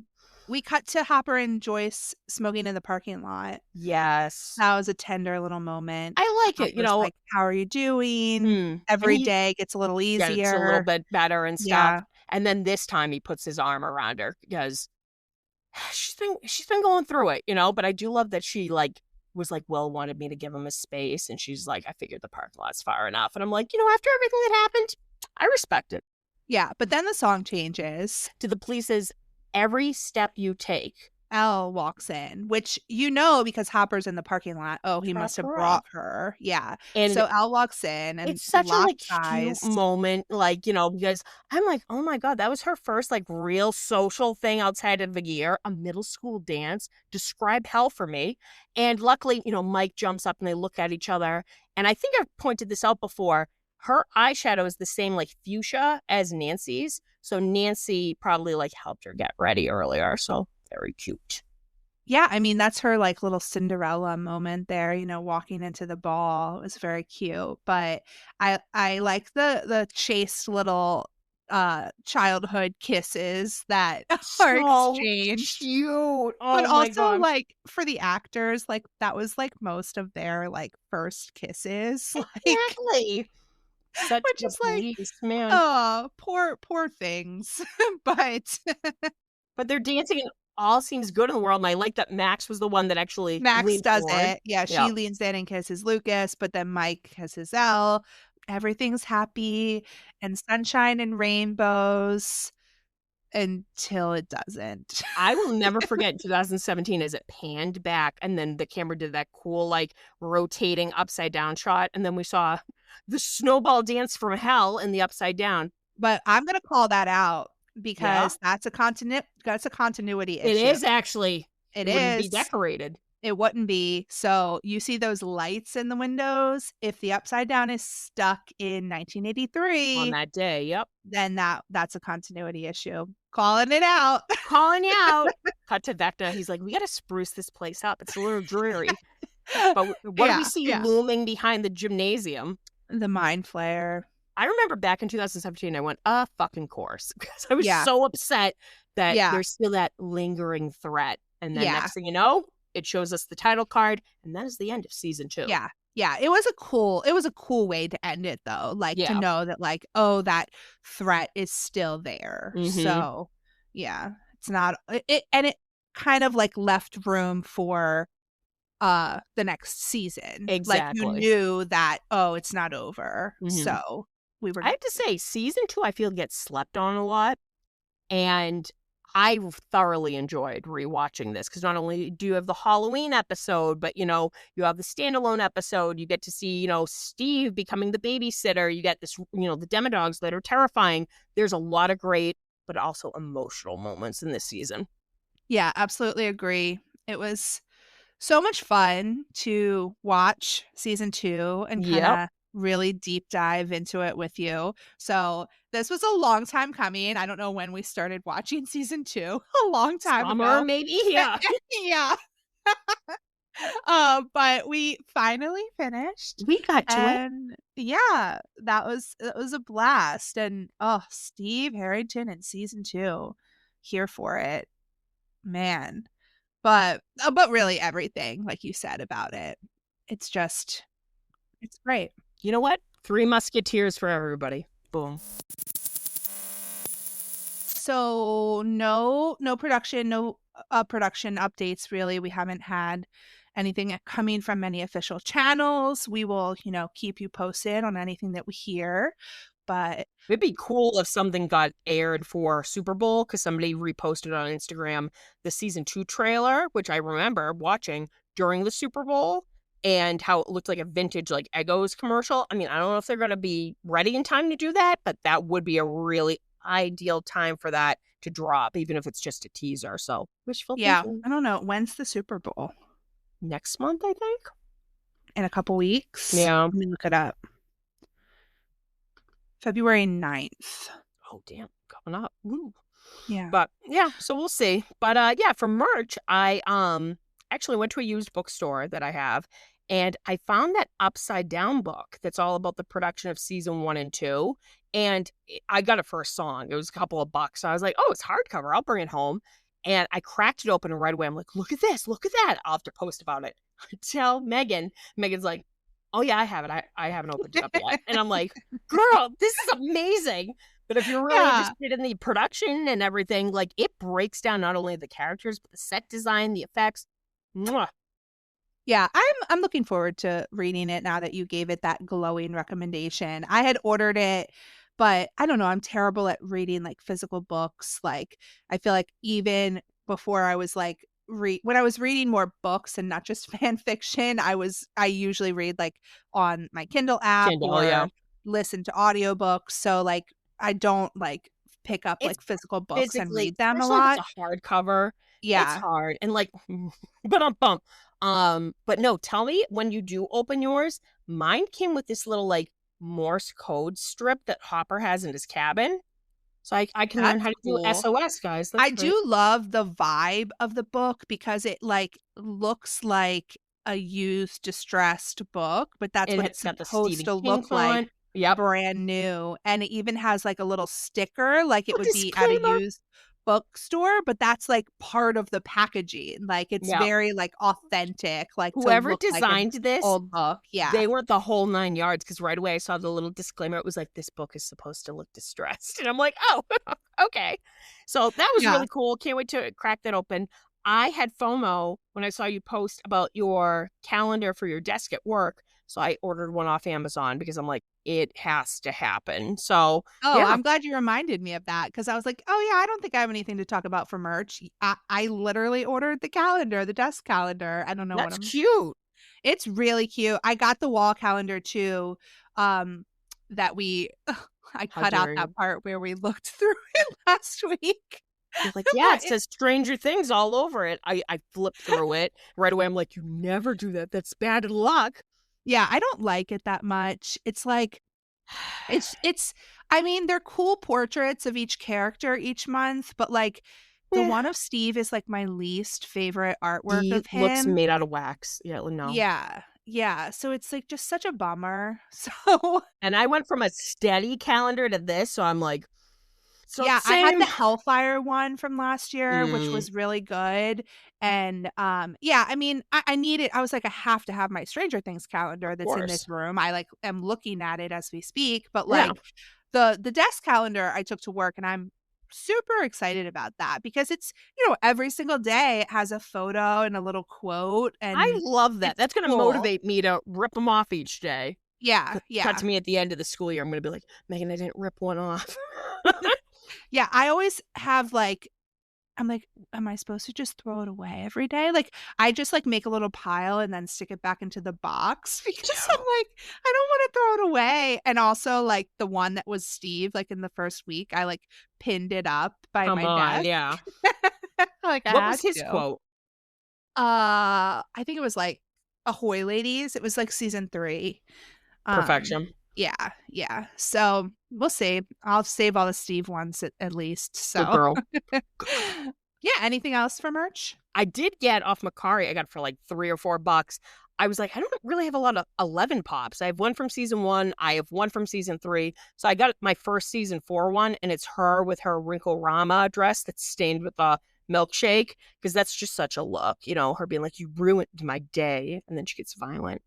S4: We cut to Hopper and Joyce smoking in the parking lot.
S3: Yes.
S4: That was a tender little moment.
S3: I like it.
S4: Like, how are you doing? Every day gets a little easier.
S3: Gets a little bit better and stuff. Yeah. And then this time he puts his arm around her because she's been going through it, but I do love that she like was like, Will wanted me to give him a space. And she's like, I figured the parking lot's far enough. And I'm like, after everything that happened, I respect it.
S4: Yeah. But then the song changes
S3: to the police's Every Step You Take.
S4: Elle walks in, which because Hopper's in the parking lot. Oh, he must have brought her. Yeah. And so Elle walks in and
S3: it's such a cute moment, because I'm like, oh my God, that was her first real social thing outside of a year, a middle school dance. Describe hell for me. And luckily, Mike jumps up and they look at each other. And I think I've pointed this out before. Her eyeshadow is the same fuchsia as Nancy's. So Nancy probably helped her get ready earlier. So very cute.
S4: Yeah, I mean, that's her little Cinderella moment there, walking into the ball. It was very cute. But I like the chaste little childhood kisses that are exchanged.
S3: Cute. Oh,
S4: but also for the actors, that was most of their first kisses.
S3: Exactly.
S4: Which is man. Oh, poor things. But
S3: they're dancing and all seems good in the world. And I like that Max was the one that actually
S4: Max does
S3: forward.
S4: it. Yeah, she leans in and kisses Lucas, but then Mike kisses Elle. Everything's happy and sunshine and rainbows until it doesn't.
S3: I will never forget 2017 as it panned back and then the camera did that cool rotating upside down shot and then we saw the snowball dance from hell in the upside down.
S4: But I'm going to call that out because that's a continuity issue.
S3: It is actually.
S4: It
S3: wouldn't be decorated.
S4: It wouldn't be. So you see those lights in the windows. If the upside down is stuck in 1983
S3: on that day,
S4: then that's a continuity issue. Calling it out.
S3: Calling out. Cut to Vecna. He's like, we got to spruce this place up. It's a little dreary. But what do we see looming behind the gymnasium?
S4: The Mind Flayer.
S3: I remember back in 2017, I went, fucking course. Because I was so upset that there's still that lingering threat. And then next thing you know, it shows us the title card. And that is the end of season 2.
S4: Yeah. Yeah. It was a cool way to end it, though. To know that, that threat is still there. Mm-hmm. So, yeah. It's not. And it kind of left room for the next season.
S3: Exactly.
S4: You knew that, it's not over. Mm-hmm. So
S3: I have to say, season 2 I feel gets slept on a lot. And I thoroughly enjoyed rewatching this because not only do you have the Halloween episode, but you have the standalone episode. You get to see, Steve becoming the babysitter. You get this, the Demodogs that are terrifying. There's a lot of great but also emotional moments in this season.
S4: Yeah, absolutely agree. It was so much fun to watch season 2 and kind of really deep dive into it with you. So this was a long time coming. I don't know when we started watching season 2. A long time
S3: Summer,
S4: ago.
S3: Maybe, yeah.
S4: Yeah. But we finally finished.
S3: We got to it.
S4: Yeah, that was a blast. And Steve Harrington in season 2. Here for it. Man. But really everything, like you said about it. It's great.
S3: You know what? 3 Musketeers for everybody. Boom.
S4: So no production updates really. We haven't had anything coming from any official channels. We will, keep you posted on anything that we hear. But
S3: it'd be cool if something got aired for Super Bowl because somebody reposted on Instagram the season 2 trailer, which I remember watching during the Super Bowl. And how it looked like a vintage Eggos commercial. I mean, I don't know if they're going to be ready in time to do that, but that would be a really ideal time for that to drop, even if it's just a teaser. So wishful
S4: Yeah.
S3: thinking.
S4: I don't know. When's the Super Bowl?
S3: Next month, I think.
S4: In a couple weeks?
S3: Yeah.
S4: Let me look it up. February 9th.
S3: Oh, damn. Coming up. Ooh.
S4: Yeah.
S3: But yeah, so we'll see. But yeah, for merch, I actually went to a used bookstore that I have, and I found that Upside Down book that's all about the production of season 1 and 2. And I got it for a song. It was a couple of bucks. So I was like, oh, it's hardcover. I'll bring it home. And I cracked it open, and right away I'm like, look at this, look at that. I'll have to post about it. I tell Megan. Megan's like, oh yeah, I have it. I haven't opened it up yet. And I'm like, girl, this is amazing. But if you're really interested in the production and everything, like, it breaks down not only the characters, but the set design, the effects. Mwah.
S4: Yeah, I'm looking forward to reading it now that you gave it that glowing recommendation. I had ordered it, but I don't know, I'm terrible at reading like physical books. Like, I feel like even before I was like when I was reading more books and not just fan fiction, I usually read like on my Kindle app or listen to audiobooks. So like I don't like pick up like physical books and read them a lot.
S3: It's a hardcover.
S4: Yeah.
S3: It's hard. And like, but no, tell me when you do open yours, mine came with this little like Morse code strip that Hopper has in his cabin. So I can learn how to do SOS, guys.
S4: I do love the vibe of the book because it like looks like a used, distressed book, but that's what it's supposed to look like.
S3: Yeah,
S4: brand new. And it even has like a little sticker, like it would be at a used bookstore, but that's like part of the packaging. Like it's very like authentic. Like
S3: whoever designed this
S4: old book,
S3: they weren't the whole 9 yards, because right away I saw the little disclaimer. It was like, this book is supposed to look distressed, and I'm like, oh, okay. So that was really cool. Can't wait to crack that open. I had FOMO when I saw you post about your calendar for your desk at work. So I ordered one off Amazon because I'm like, it has to happen. So,
S4: I'm glad you reminded me of that, because I was like, oh, yeah, I don't think I have anything to talk about for merch. I literally ordered the calendar, the desk calendar. I don't know.
S3: That's cute.
S4: It's really cute. I got the wall calendar too, that I cut out that part where we looked through it last week.
S3: You're like, yeah, it says Stranger Things all over it. I flipped through it. Right away, I'm like, you never do that. That's bad luck.
S4: Yeah, I don't like it that much. It's like, I mean, they're cool portraits of each character each month, but like the one of Steve is like my least favorite artwork of him.
S3: Looks made out of wax. Yeah, no.
S4: Yeah. So it's like just such a bummer. So.
S3: And I went from a steady calendar to this, so I'm like,
S4: I had the Hellfire one from last year, which was really good. And I mean, I need it. I was like, I have to have my Stranger Things calendar that's in this room. I like am looking at it as we speak. But like the desk calendar I took to work, and I'm super excited about that because it's, every single day it has a photo and a little quote. And
S3: I love that. That's going to motivate me to rip them off each day.
S4: Yeah.
S3: Cut to me at the end of the school year. I'm going to be like, Megan, I didn't rip one off.
S4: Yeah, I always have like, I'm like, am I supposed to just throw it away every day? Like, I just like make a little pile and then stick it back into the box because I'm like, I don't want to throw it away. And also like the one that was Steve, like in the first week, I like pinned it up by my desk.
S3: Yeah.
S4: Like,
S3: what was his quote?
S4: I think it was like Ahoy Ladies. It was like season 3.
S3: Perfection.
S4: Yeah. So we'll see. I'll save all the Steve ones at least. So,
S3: good girl.
S4: Yeah. Anything else for merch?
S3: I did get off Mercari. I got it for like $3 or $4. I was like, I don't really have a lot of 11 pops. I have one from season 1. I have one from season 3. So I got my first season 4 one, and it's her with her Wrinkle-Rama dress that's stained with a milkshake, because that's just such a look. Her being like, you ruined my day, and then she gets violent.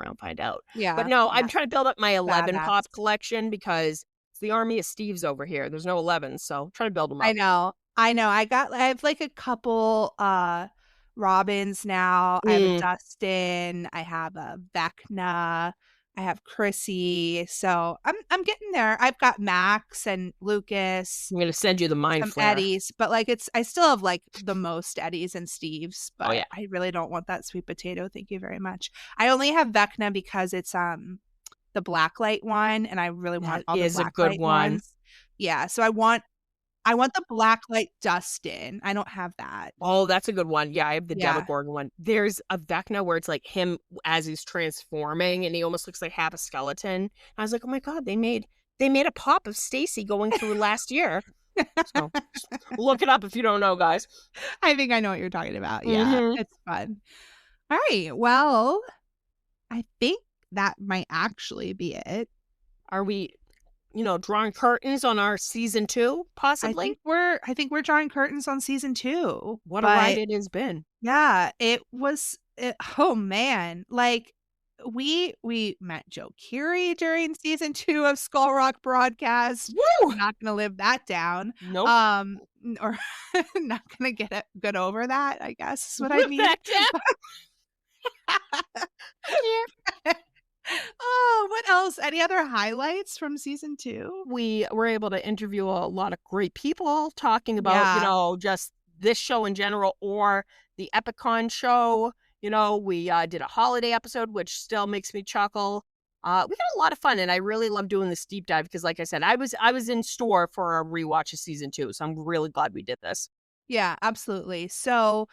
S3: Around, find out.
S4: Yeah.
S3: But no, I'm trying to build up my 11 pop collection because it's the army of Steves over here. There's no 11s, so I'm trying to build them up.
S4: I know. I have like a couple Robins now. I have a Dustin. I have a Vecna. I have Chrissy. So I'm getting there. I've got Max and Lucas.
S3: I'm gonna send you the Mind Flare.
S4: Eddies, but like I still have like the most Eddies and Steves, but I really don't want that sweet potato. Thank you very much. I only have Vecna because it's the Blacklight one, and I really want all the Blacklight ones. Yeah, so I want the Blacklight Dustin. I don't have that.
S3: Oh, that's a good one. Yeah, I have the
S4: Yeah.
S3: Demogorgon one. There's a Vecna where it's like him as he's transforming, and he almost looks like half a skeleton. I was like, oh my god, they made a pop of Stacy going through last year. So just look it up if you don't know, guys.
S4: I think I know what you're talking about. Yeah, it's fun. All right, well, I think that might actually be it.
S3: Are we, drawing curtains on our season 2, possibly?
S4: I think we're drawing curtains on season 2.
S3: What a ride it has been.
S4: Yeah, it was. Oh man, like we met Joe Keery during season 2 of Skull Rock Broadcast.
S3: Woo!
S4: We're not gonna live that down.
S3: Nope.
S4: Or not gonna get over that, I guess is what I mean. Oh, what else? Any other highlights from season 2?
S3: We were able to interview a lot of great people talking about, just this show in general or the Epicon show. We did a holiday episode, which still makes me chuckle. We had a lot of fun, and I really love doing this deep dive because, like I said, I was in store for a rewatch of season 2, so I'm really glad we did this.
S4: Yeah, absolutely. So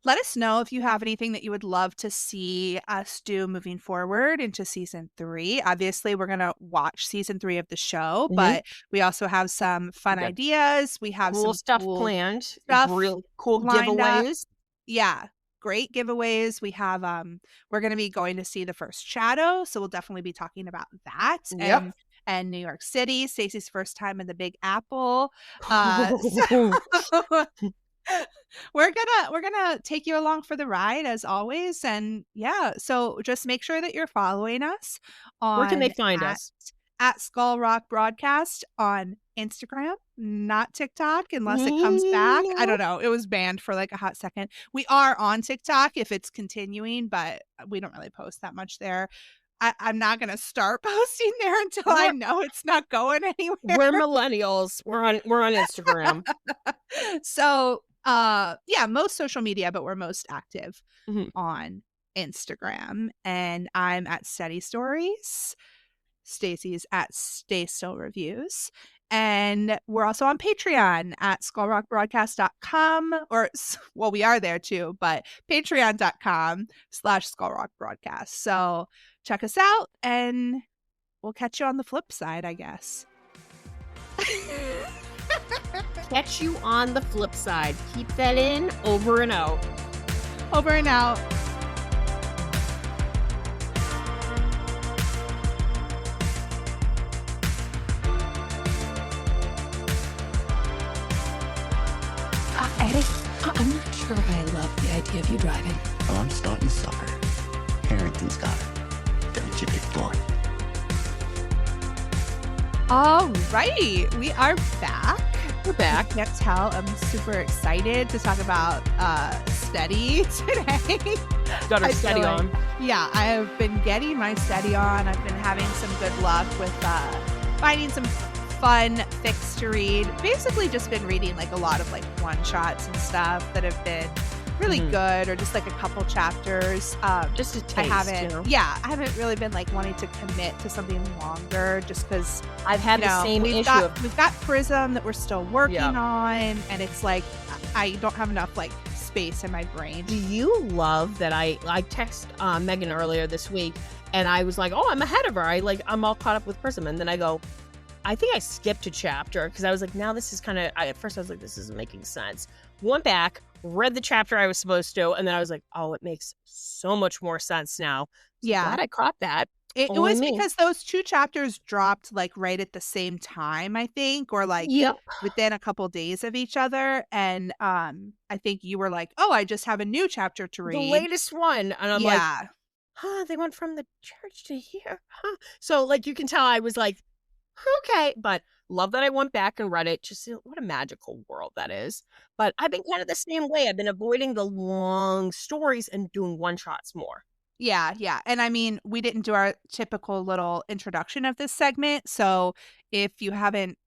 S4: let us know if you have anything that you would love to see us do moving forward into season 3. Obviously, we're going to watch season 3 of the show, but we also have some fun ideas. We have
S3: cool
S4: some
S3: stuff planned. Real cool giveaways.
S4: Yeah, great giveaways. We have we're going to be going to see the first Shadow, so we'll definitely be talking about that.
S3: Yep.
S4: And New York City, Stacey's first time in the Big Apple. We're gonna take you along for the ride as always, and yeah, so just make sure that you're following us on
S3: where can they find us
S4: at Skull Rock Broadcast on Instagram, not TikTok unless it comes back. I don't know, it was banned for like a hot second. We are on TikTok if it's continuing, but we don't really post that much there. I'm not gonna start posting there until I know it's not going anywhere.
S3: We're millennials. We're on Instagram.
S4: So yeah, most social media, but we're most active on Instagram. And I'm at Steady Stories. Stacey's at Stay Still Reviews. And we're also on Patreon at skullrockbroadcast.com, or, well, we are there too, but patreon.com/skullrockbroadcast. So check us out, and we'll catch you on the flip side, I guess.
S3: Catch you on the flip side. Keep that in. Over and out.
S4: Over and out.
S1: Eddie, I'm not sure I love the idea of you driving.
S2: Well, I'm starting to suffer. Harrington's got her. Don't you, big boy?
S4: All right, we are back.
S3: We're back.
S4: You can't tell I'm super excited to talk about Steady today.
S3: Got our Steady on.
S4: Yeah, I have been getting my Steady on. I've been having some good luck with finding some fun fics to read. Basically just been reading like a lot of like one-shots and stuff that have been really good, or just like a couple chapters.
S3: Just a taste,
S4: I haven't really been like wanting to commit to something longer, just because
S3: I've had the same issue.
S4: We've got Prism that we're still working on, and it's like I don't have enough like space in my brain.
S3: Do you love that I text Megan earlier this week, and I was like, oh, I'm ahead of her. I'm all caught up with Prism, and then I go, I think I skipped a chapter because I was like, now this is kind of, at first I was like, this isn't making sense. Went back, read the chapter I was supposed to, and then I was like, oh, it makes so much more sense now.
S4: Yeah.
S3: Glad I caught that.
S4: It was because those 2 chapters dropped like right at the same time, I think, or like within a couple days of each other. And I think you were like, oh, I just have a new chapter to read.
S3: The latest one. And I'm like, they went from the church to here. So like you can tell I was like, okay, but love that I went back and read it. Just what a magical world that is. But I've been kind of the same way. I've been avoiding the long stories and doing one-shots more.
S4: Yeah. And I mean, we didn't do our typical little introduction of this segment. So if you haven't,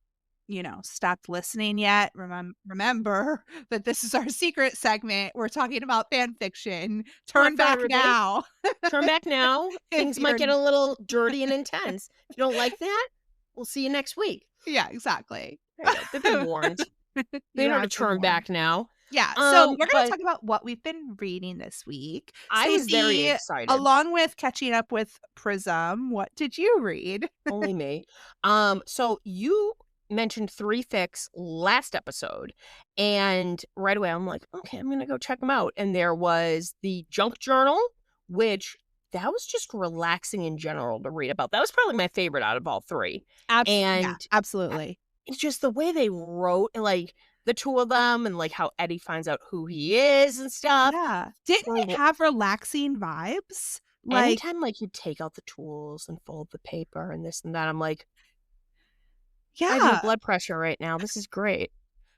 S4: stopped listening yet, remember that this is our secret segment. We're talking about fan fiction. Turn back now.
S3: Turn back now. Things might get a little dirty and intense. If you don't like that, we'll see you next week.
S4: Yeah, exactly.
S3: They've been warned. They don't have to turn back now.
S4: Yeah, so we're going
S3: but
S4: to talk about what we've been reading this week.
S3: I was very
S4: Stacey,
S3: excited.
S4: along with catching up with Prism, what did you read?
S3: Only me. So you mentioned 3 fics last episode, and right away I'm like, okay, I'm gonna go check them out. And there was the Junk Journal, which that was just relaxing in general to read about. That was probably my favorite out of all 3. And
S4: absolutely.
S3: it's just the way they wrote, and like the 2 of them, and like how Eddie finds out who he is and stuff.
S4: Yeah. Didn't it have relaxing vibes? Like,
S3: anytime like you take out the tools and fold the paper and this and that, I'm like, I have no blood pressure right now. This is great.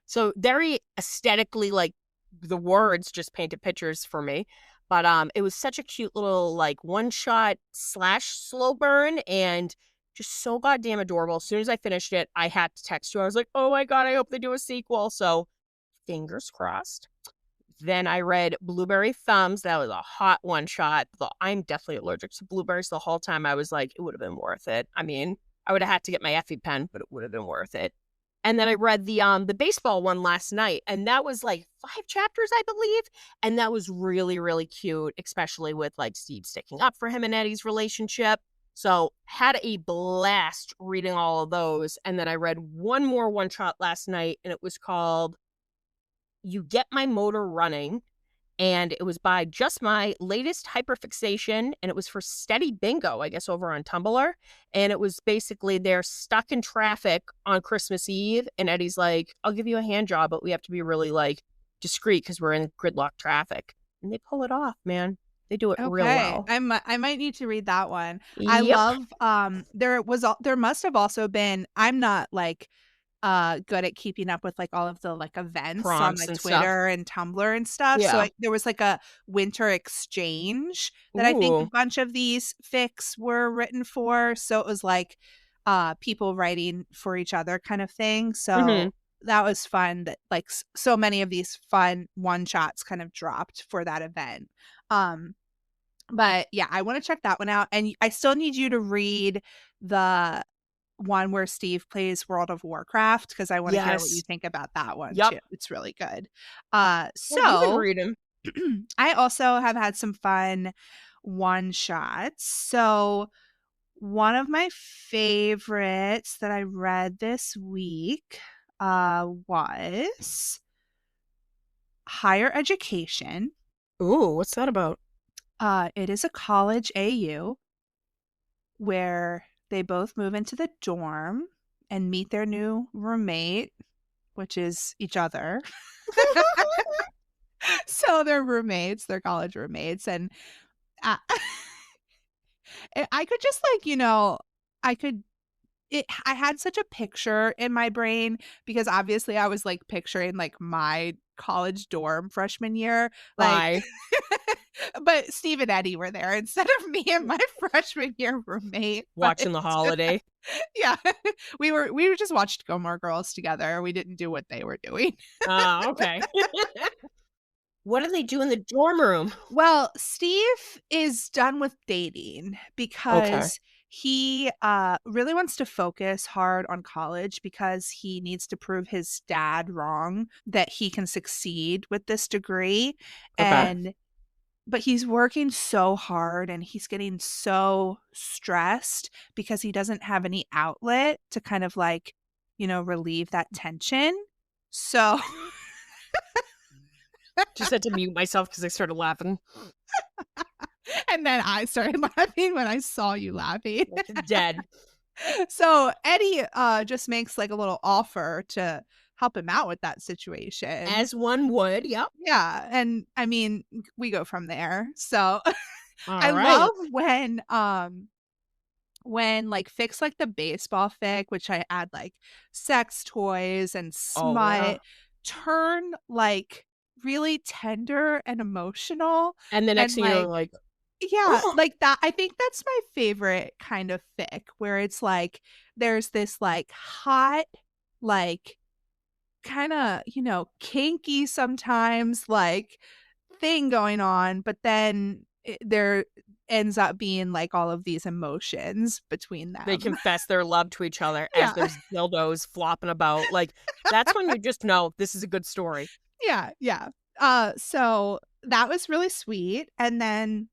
S3: So very aesthetically, like the words just painted pictures for me. But it was such a cute little like one-shot / slow burn, and just so goddamn adorable. As soon as I finished it, I had to text you. I was like, oh my God, I hope they do a sequel. So fingers crossed. Then I read Blueberry Thumbs. That was a hot one-shot. I'm definitely allergic to blueberries. The whole time I was like, it would have been worth it. I mean, I would have had to get my EpiPen, but it would have been worth it. And then I read the baseball one last night, and that was like 5 chapters, I believe. And that was really, really cute, especially with like Steve sticking up for him and Eddie's relationship. So had a blast reading all of those. And then I read one more one-shot last night, and it was called You Get My Motor Running. And it was by Just My Latest Hyperfixation, and it was for Steady Bingo, I guess, over on Tumblr. And it was basically they're stuck in traffic on Christmas Eve, and Eddie's like, I'll give you a hand job, but we have to be really like discreet because we're in gridlock traffic. And they pull it off, man. They do it real well.
S4: I might need to read that one.
S3: Yep.
S4: I love there must have also been, I'm not like good at keeping up with like all of the like events
S3: Prompts
S4: on like
S3: and
S4: Twitter and Tumblr and stuff.
S3: Yeah.
S4: So like, there was like a winter exchange that I think a bunch of these fics were written for. So it was like people writing for each other kind of thing. So that was fun that like so many of these fun one-shots kind of dropped for that event. But yeah, I want to check that one out. And I still need you to read the one where Steve plays World of Warcraft, because I want to hear what you think about that one too. It's really good. So
S3: read him.
S4: I also have had some fun one shots. So one of my favorites that I read this week was Higher Education.
S3: Ooh, what's that about?
S4: It is a college AU where they both move into the dorm and meet their new roommate, which is each other. So they're roommates, they're college roommates. And I could just like, I had such a picture in my brain because obviously I was like picturing like my college dorm freshman year. Like, but Steve and Eddie were there instead of me and my freshman year roommate
S3: watching The Holiday.
S4: Yeah, we were just watched Gilmore Girls together. We didn't do what they were doing.
S3: Okay. What do they do in the dorm room?
S4: Well, Steve is done with dating because he really wants to focus hard on college because he needs to prove his dad wrong that he can succeed with this degree. But he's working so hard and he's getting so stressed because he doesn't have any outlet to kind of like, relieve that tension. So
S3: just had to mute myself because I started laughing.
S4: And then I started laughing when I saw you laughing.
S3: Dead.
S4: So Eddie just makes like a little offer to help him out with that situation.
S3: As one would, yep.
S4: Yeah. And I mean, we go from there. So I love when like fics like the baseball fic, which I add like sex toys and smut, turn like really tender and emotional.
S3: And the next thing you're like,
S4: yeah, like that. I think that's my favorite kind of fic where it's like there's this like hot, like kind of, kinky sometimes like thing going on, but then ends up being like all of these emotions between them.
S3: They confess their love to each other
S4: Yeah.
S3: as there's dildos flopping about. Like, that's when you just know this is a good story.
S4: Yeah. So that was really sweet. And then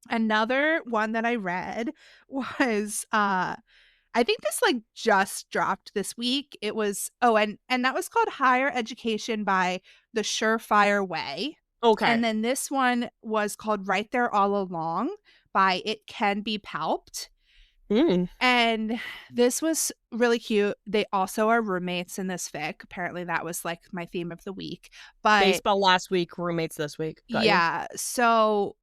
S4: another one that I read was I think this like just dropped this week. It was and that was called Higher Education by The Surefire Way.
S3: Okay.
S4: And then this one was called Right There All Along by It Can Be Palped. And this was really cute. They also are roommates in this fic. Apparently that was like my theme of the week. But
S3: baseball last week, roommates this week. Got
S4: yeah. So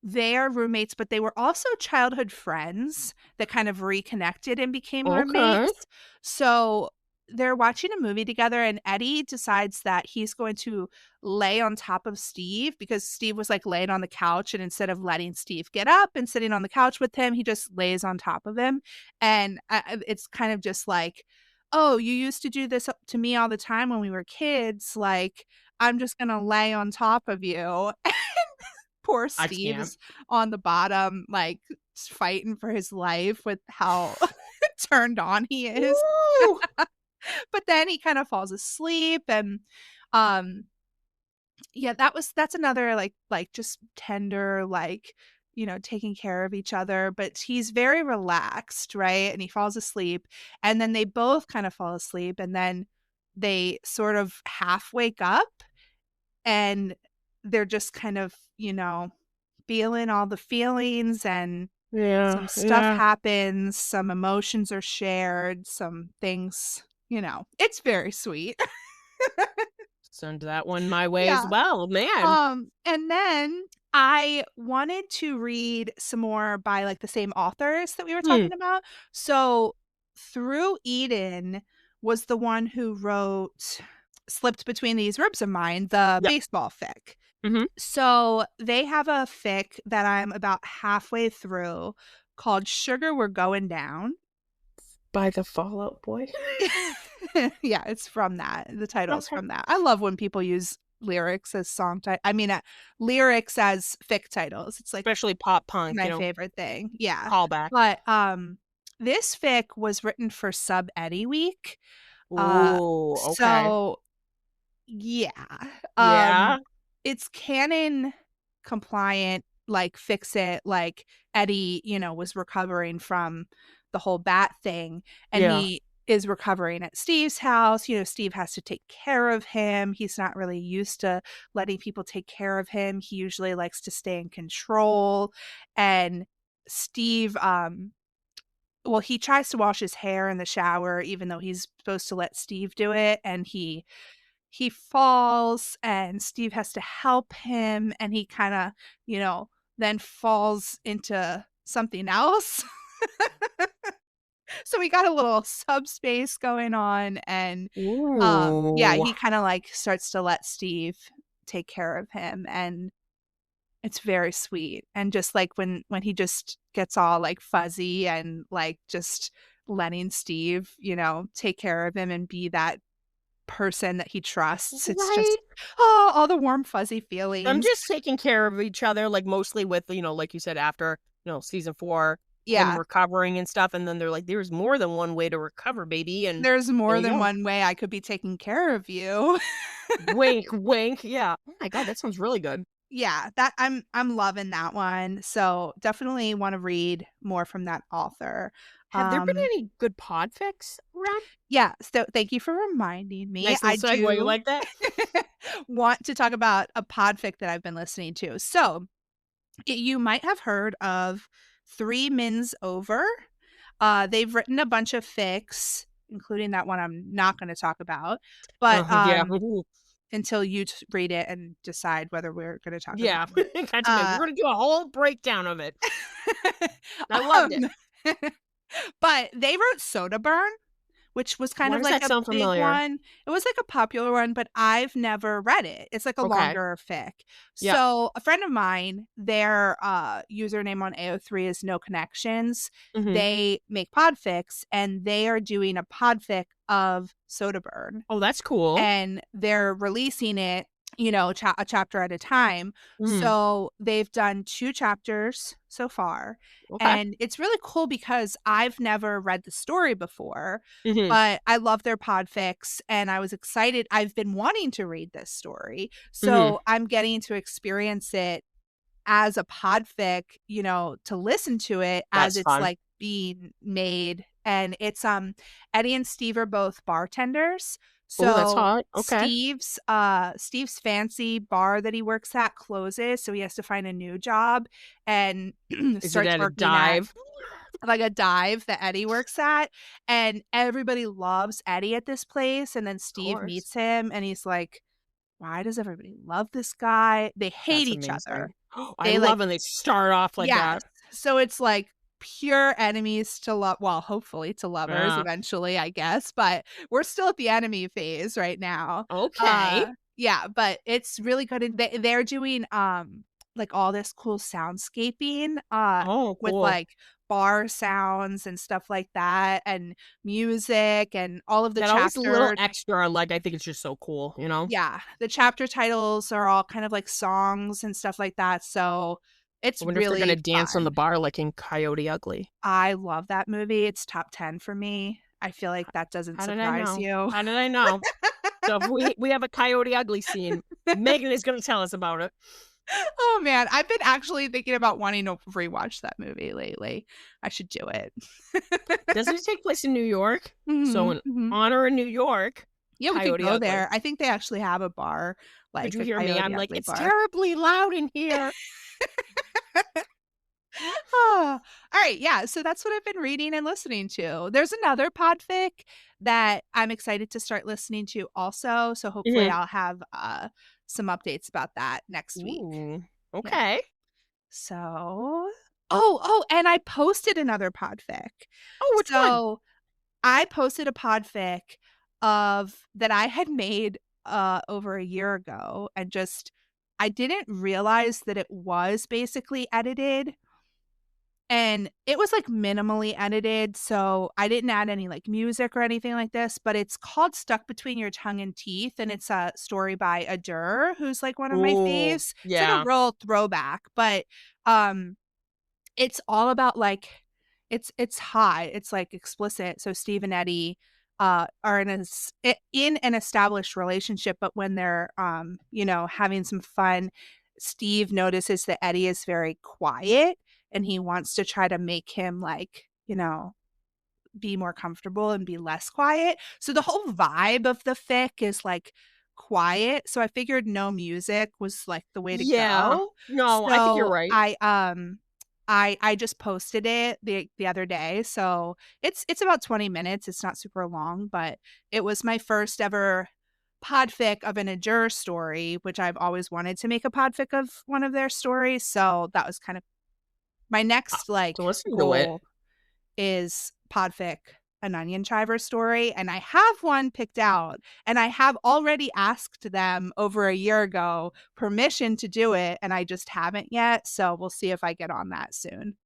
S4: they are roommates, but they were also childhood friends that kind of reconnected and became roommates. So they're watching a movie together, and Eddie decides that he's going to lay on top of Steve because Steve was like laying on the couch, and instead of letting Steve get up and sitting on the couch with him, he just lays on top of him. And it's kind of just like, oh, you used to do this to me all the time when we were kids. Like, I'm just going to lay on top of you. Poor Steve's on the bottom, like fighting for his life with how turned on he is. But then he kind of falls asleep, and yeah, that's another like just tender, like, you know, taking care of each other. But he's very relaxed, right? And he falls asleep, and then they both kind of fall asleep, and then they sort of half wake up, and they're just kind of, you know, feeling all the feelings, and some stuff happens, some emotions are shared, some things, you know, it's very sweet.
S3: Send that one my way as well, man.
S4: And then I wanted to read some more by like the same authors that we were talking about. So Through Eden was the one who wrote Slipped Between These Ribs of Mine, the baseball fic. So they have a fic that I'm about halfway through called Sugar We're Going Down.
S3: By the Fall Out Boy.
S4: Yeah, it's from that. The title's from that. I love when people use lyrics as lyrics as fic titles. It's like
S3: especially pop punk,
S4: my favorite thing. Yeah.
S3: Callback.
S4: But this fic was written for Sub Eddie Week.
S3: Oh, okay.
S4: So yeah. It's canon compliant, like fix it, like Eddie, you know, was recovering from the whole bat thing, and he is recovering at Steve's house. You know, Steve has to take care of him. He's not really used to letting people take care of him. He usually likes to stay in control. And Steve, well, he tries to wash his hair in the shower, even though he's supposed to let Steve do it. And he falls, and Steve has to help him, and he kind of, you know, then falls into something else. So we got a little subspace going on, and he kind of like starts to let Steve take care of him, and it's very sweet. And just like when he just gets all like fuzzy and like just letting Steve, you know, take care of him and be that person that he trusts. It's just all the warm fuzzy feelings.
S3: I'm just taking care of each other, like mostly with, you know, like you said, after, you know, season 4, recovering and stuff, and then they're like, there's more than one way to recover, baby, and
S4: there's more than one way I could be taking care of you.
S3: Wink wink. Yeah. Oh my god, that sounds really good.
S4: Yeah, that I'm loving that one. So definitely want to read more from that author.
S3: Have there been any good podfics around?
S4: Yeah, so thank you for reminding me.
S3: Nice segue. You like that?
S4: Want to talk about a podfic that I've been listening to. So you might have heard of 3 Mins Over. They've written a bunch of fics, including that one I'm not going to talk about. But until you read it and decide whether we're going to talk about it.
S3: We're going to do a whole breakdown of it. I loved it.
S4: But they wrote Soda Burn, which was kind of like a big one. It was like a popular one, but I've never read it. It's like a longer fic. Yep. So a friend of mine, their username on AO3 is No Connections. They make podfics, and they are doing a podfic of Soda Burn.
S3: Oh, that's cool.
S4: And they're releasing it a chapter at a time.
S3: Mhm.
S4: So they've done 2 chapters so far.
S3: Okay.
S4: And it's really cool because I've never read the story before,
S3: Mhm.
S4: but I love their podfics and I was excited. I've been wanting to read this story.
S3: Mhm.
S4: So I'm getting to experience it as a podfic, to listen to it as
S3: That's
S4: it's
S3: fun.
S4: like being made. And it's Eddie and Steve are both bartenders.
S3: Oh, that's
S4: So
S3: hot. Okay.
S4: Steve's fancy bar that he works at closes, so he has to find a new job and
S3: Is it
S4: starts
S3: at a
S4: working at
S3: dive?
S4: like a dive that Eddie works at. And everybody loves Eddie at this place. And then
S3: Of
S4: Steve
S3: course.
S4: meets him and he's like, why does everybody love this guy? They hate
S3: That's
S4: each other.
S3: amazing. I
S4: They
S3: love
S4: like,
S3: when they start off like
S4: yes.
S3: that.
S4: So it's like pure enemies to love. Well, hopefully to lovers
S3: Yeah.
S4: eventually, I guess. But we're still at the enemy phase right now.
S3: Okay.
S4: Yeah, but it's really good. And they're doing like all this cool soundscaping
S3: Oh,
S4: with
S3: cool.
S4: like bar sounds and stuff like that, and music and all of the
S3: That always a little
S4: chapter.
S3: extra, like, I think it's just so cool, you know?
S4: Yeah, the chapter titles are all kind of like songs and stuff like that. So it's
S3: I wonder if they're gonna
S4: really
S3: dance on
S4: fun.
S3: the bar like in Coyote Ugly.
S4: I love that movie. It's top 10 for me. I feel like that doesn't
S3: How did I
S4: surprise
S3: know?
S4: you.
S3: How did I know? So if we have a Coyote Ugly scene, Megan is gonna tell us about it.
S4: Oh man, I've been actually thinking about wanting to rewatch that movie lately. I should do it.
S3: Doesn't it take place in New York? So
S4: Mhm,
S3: in
S4: mhm.
S3: honor of New York,
S4: Yeah, we could
S3: Coyote
S4: go
S3: Ugly.
S4: there. I think they actually have a bar,
S3: Could
S4: like
S3: you
S4: a
S3: hear me?
S4: Coyote
S3: I'm like,
S4: Ugly
S3: it's
S4: bar.
S3: terribly loud in here.
S4: Oh, all right, yeah, so that's what I've been reading and listening to. There's another podfic that I'm excited to start listening to also, so hopefully
S3: Mhm.
S4: I'll have, some updates about that next week.
S3: Ooh.
S4: Yeah.
S3: Okay.
S4: So oh, and I posted another podfic.
S3: Oh, which one?
S4: So, I posted a podfic of that I had made, over a year ago, and just I didn't realize that it was basically edited. And it was, like, minimally edited, so I didn't add any, like, music or anything like this, but it's called Stuck Between Your Tongue and Teeth, and it's a story by Adur, who's, like, one of my
S3: Ooh,
S4: faves. It's, like, a
S3: yeah.
S4: real throwback, but, um, it's all about, like it's high, it's, like, explicit, so Steve and Eddie, are in an established relationship, but when they're, having some fun, Steve notices that Eddie is very quiet, and he wants to try to make him, like, be more comfortable and be less quiet. So the whole vibe of the fic is, like, quiet, so I figured no music was, like, the way to
S3: Yeah.
S4: go.
S3: No, I think you're
S4: So
S3: right.
S4: I just posted it the other day, so it's about 20 minutes, it's not super long, but it was my first ever podfic of an Adur story, which I've always wanted to make a podfic of one of their stories, so that was kind of my next,
S3: To
S4: like,
S3: listen to it.
S4: goal is podfic an Onion Chiver story, and I have one picked out, and I have already asked them over a year ago permission to do it, and I just haven't yet, so we'll see if I get on that soon.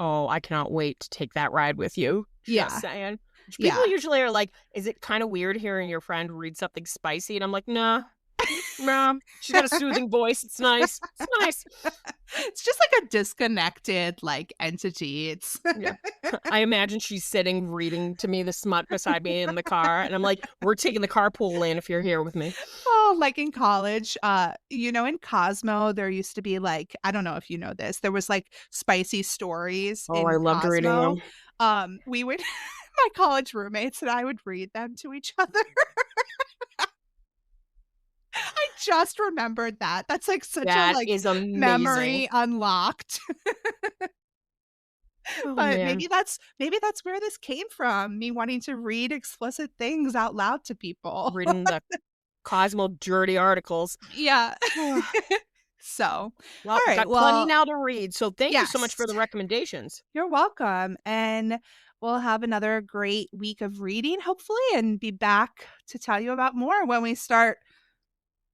S3: Oh, I cannot wait to take that ride with you. Just
S4: Yeah,
S3: saying.
S4: yeah.
S3: People usually are like, is it kind of weird hearing your friend read something spicy? And I'm like, nah, nah. She's got a soothing voice. It's nice. It's nice.
S4: It's just like a disconnected, like, entity. It's
S3: Yeah. I imagine she's sitting reading to me the smut beside me in the car. And I'm like, we're taking the carpool lane if you're here with me.
S4: Oh, like in college, in Cosmo, there used to be, like, I don't know if you know this, there was, like, spicy stories
S3: Oh, I
S4: in
S3: loved reading
S4: Cosmo.
S3: them.
S4: We would my college roommates and I would read them to each other. I just remembered that. That's, like, such a,
S3: That
S4: like,
S3: is amazing.
S4: memory unlocked.
S3: Oh,
S4: But
S3: man.
S4: maybe that's where this came from, me wanting to read explicit things out loud to people.
S3: Reading the Cosmo dirty articles.
S4: Yeah.
S3: Well,
S4: So,
S3: I've
S4: alright,
S3: got plenty
S4: well,
S3: now to read. So thank you so much
S4: yes.
S3: for the recommendations.
S4: You're welcome, and we'll have another great week of reading, hopefully, and be back to tell you about more when we start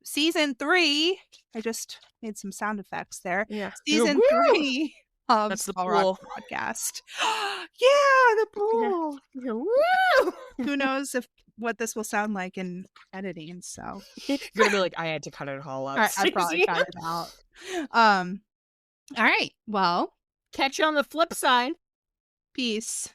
S4: season 3. I just made some sound effects there.
S3: Yeah.
S4: Season
S3: Woo!
S4: 3 of
S3: That's the
S4: Skull Rock
S3: pool.
S4: Podcast. Yeah, the
S3: Yeah.
S4: pool.
S3: Yeah, woo!
S4: Who knows if what this will sound like in editing. So
S3: You're gonna be like, I had to cut it all out.
S4: I probably cut it out. All right. Well,
S3: catch you on the flip side.
S4: peace.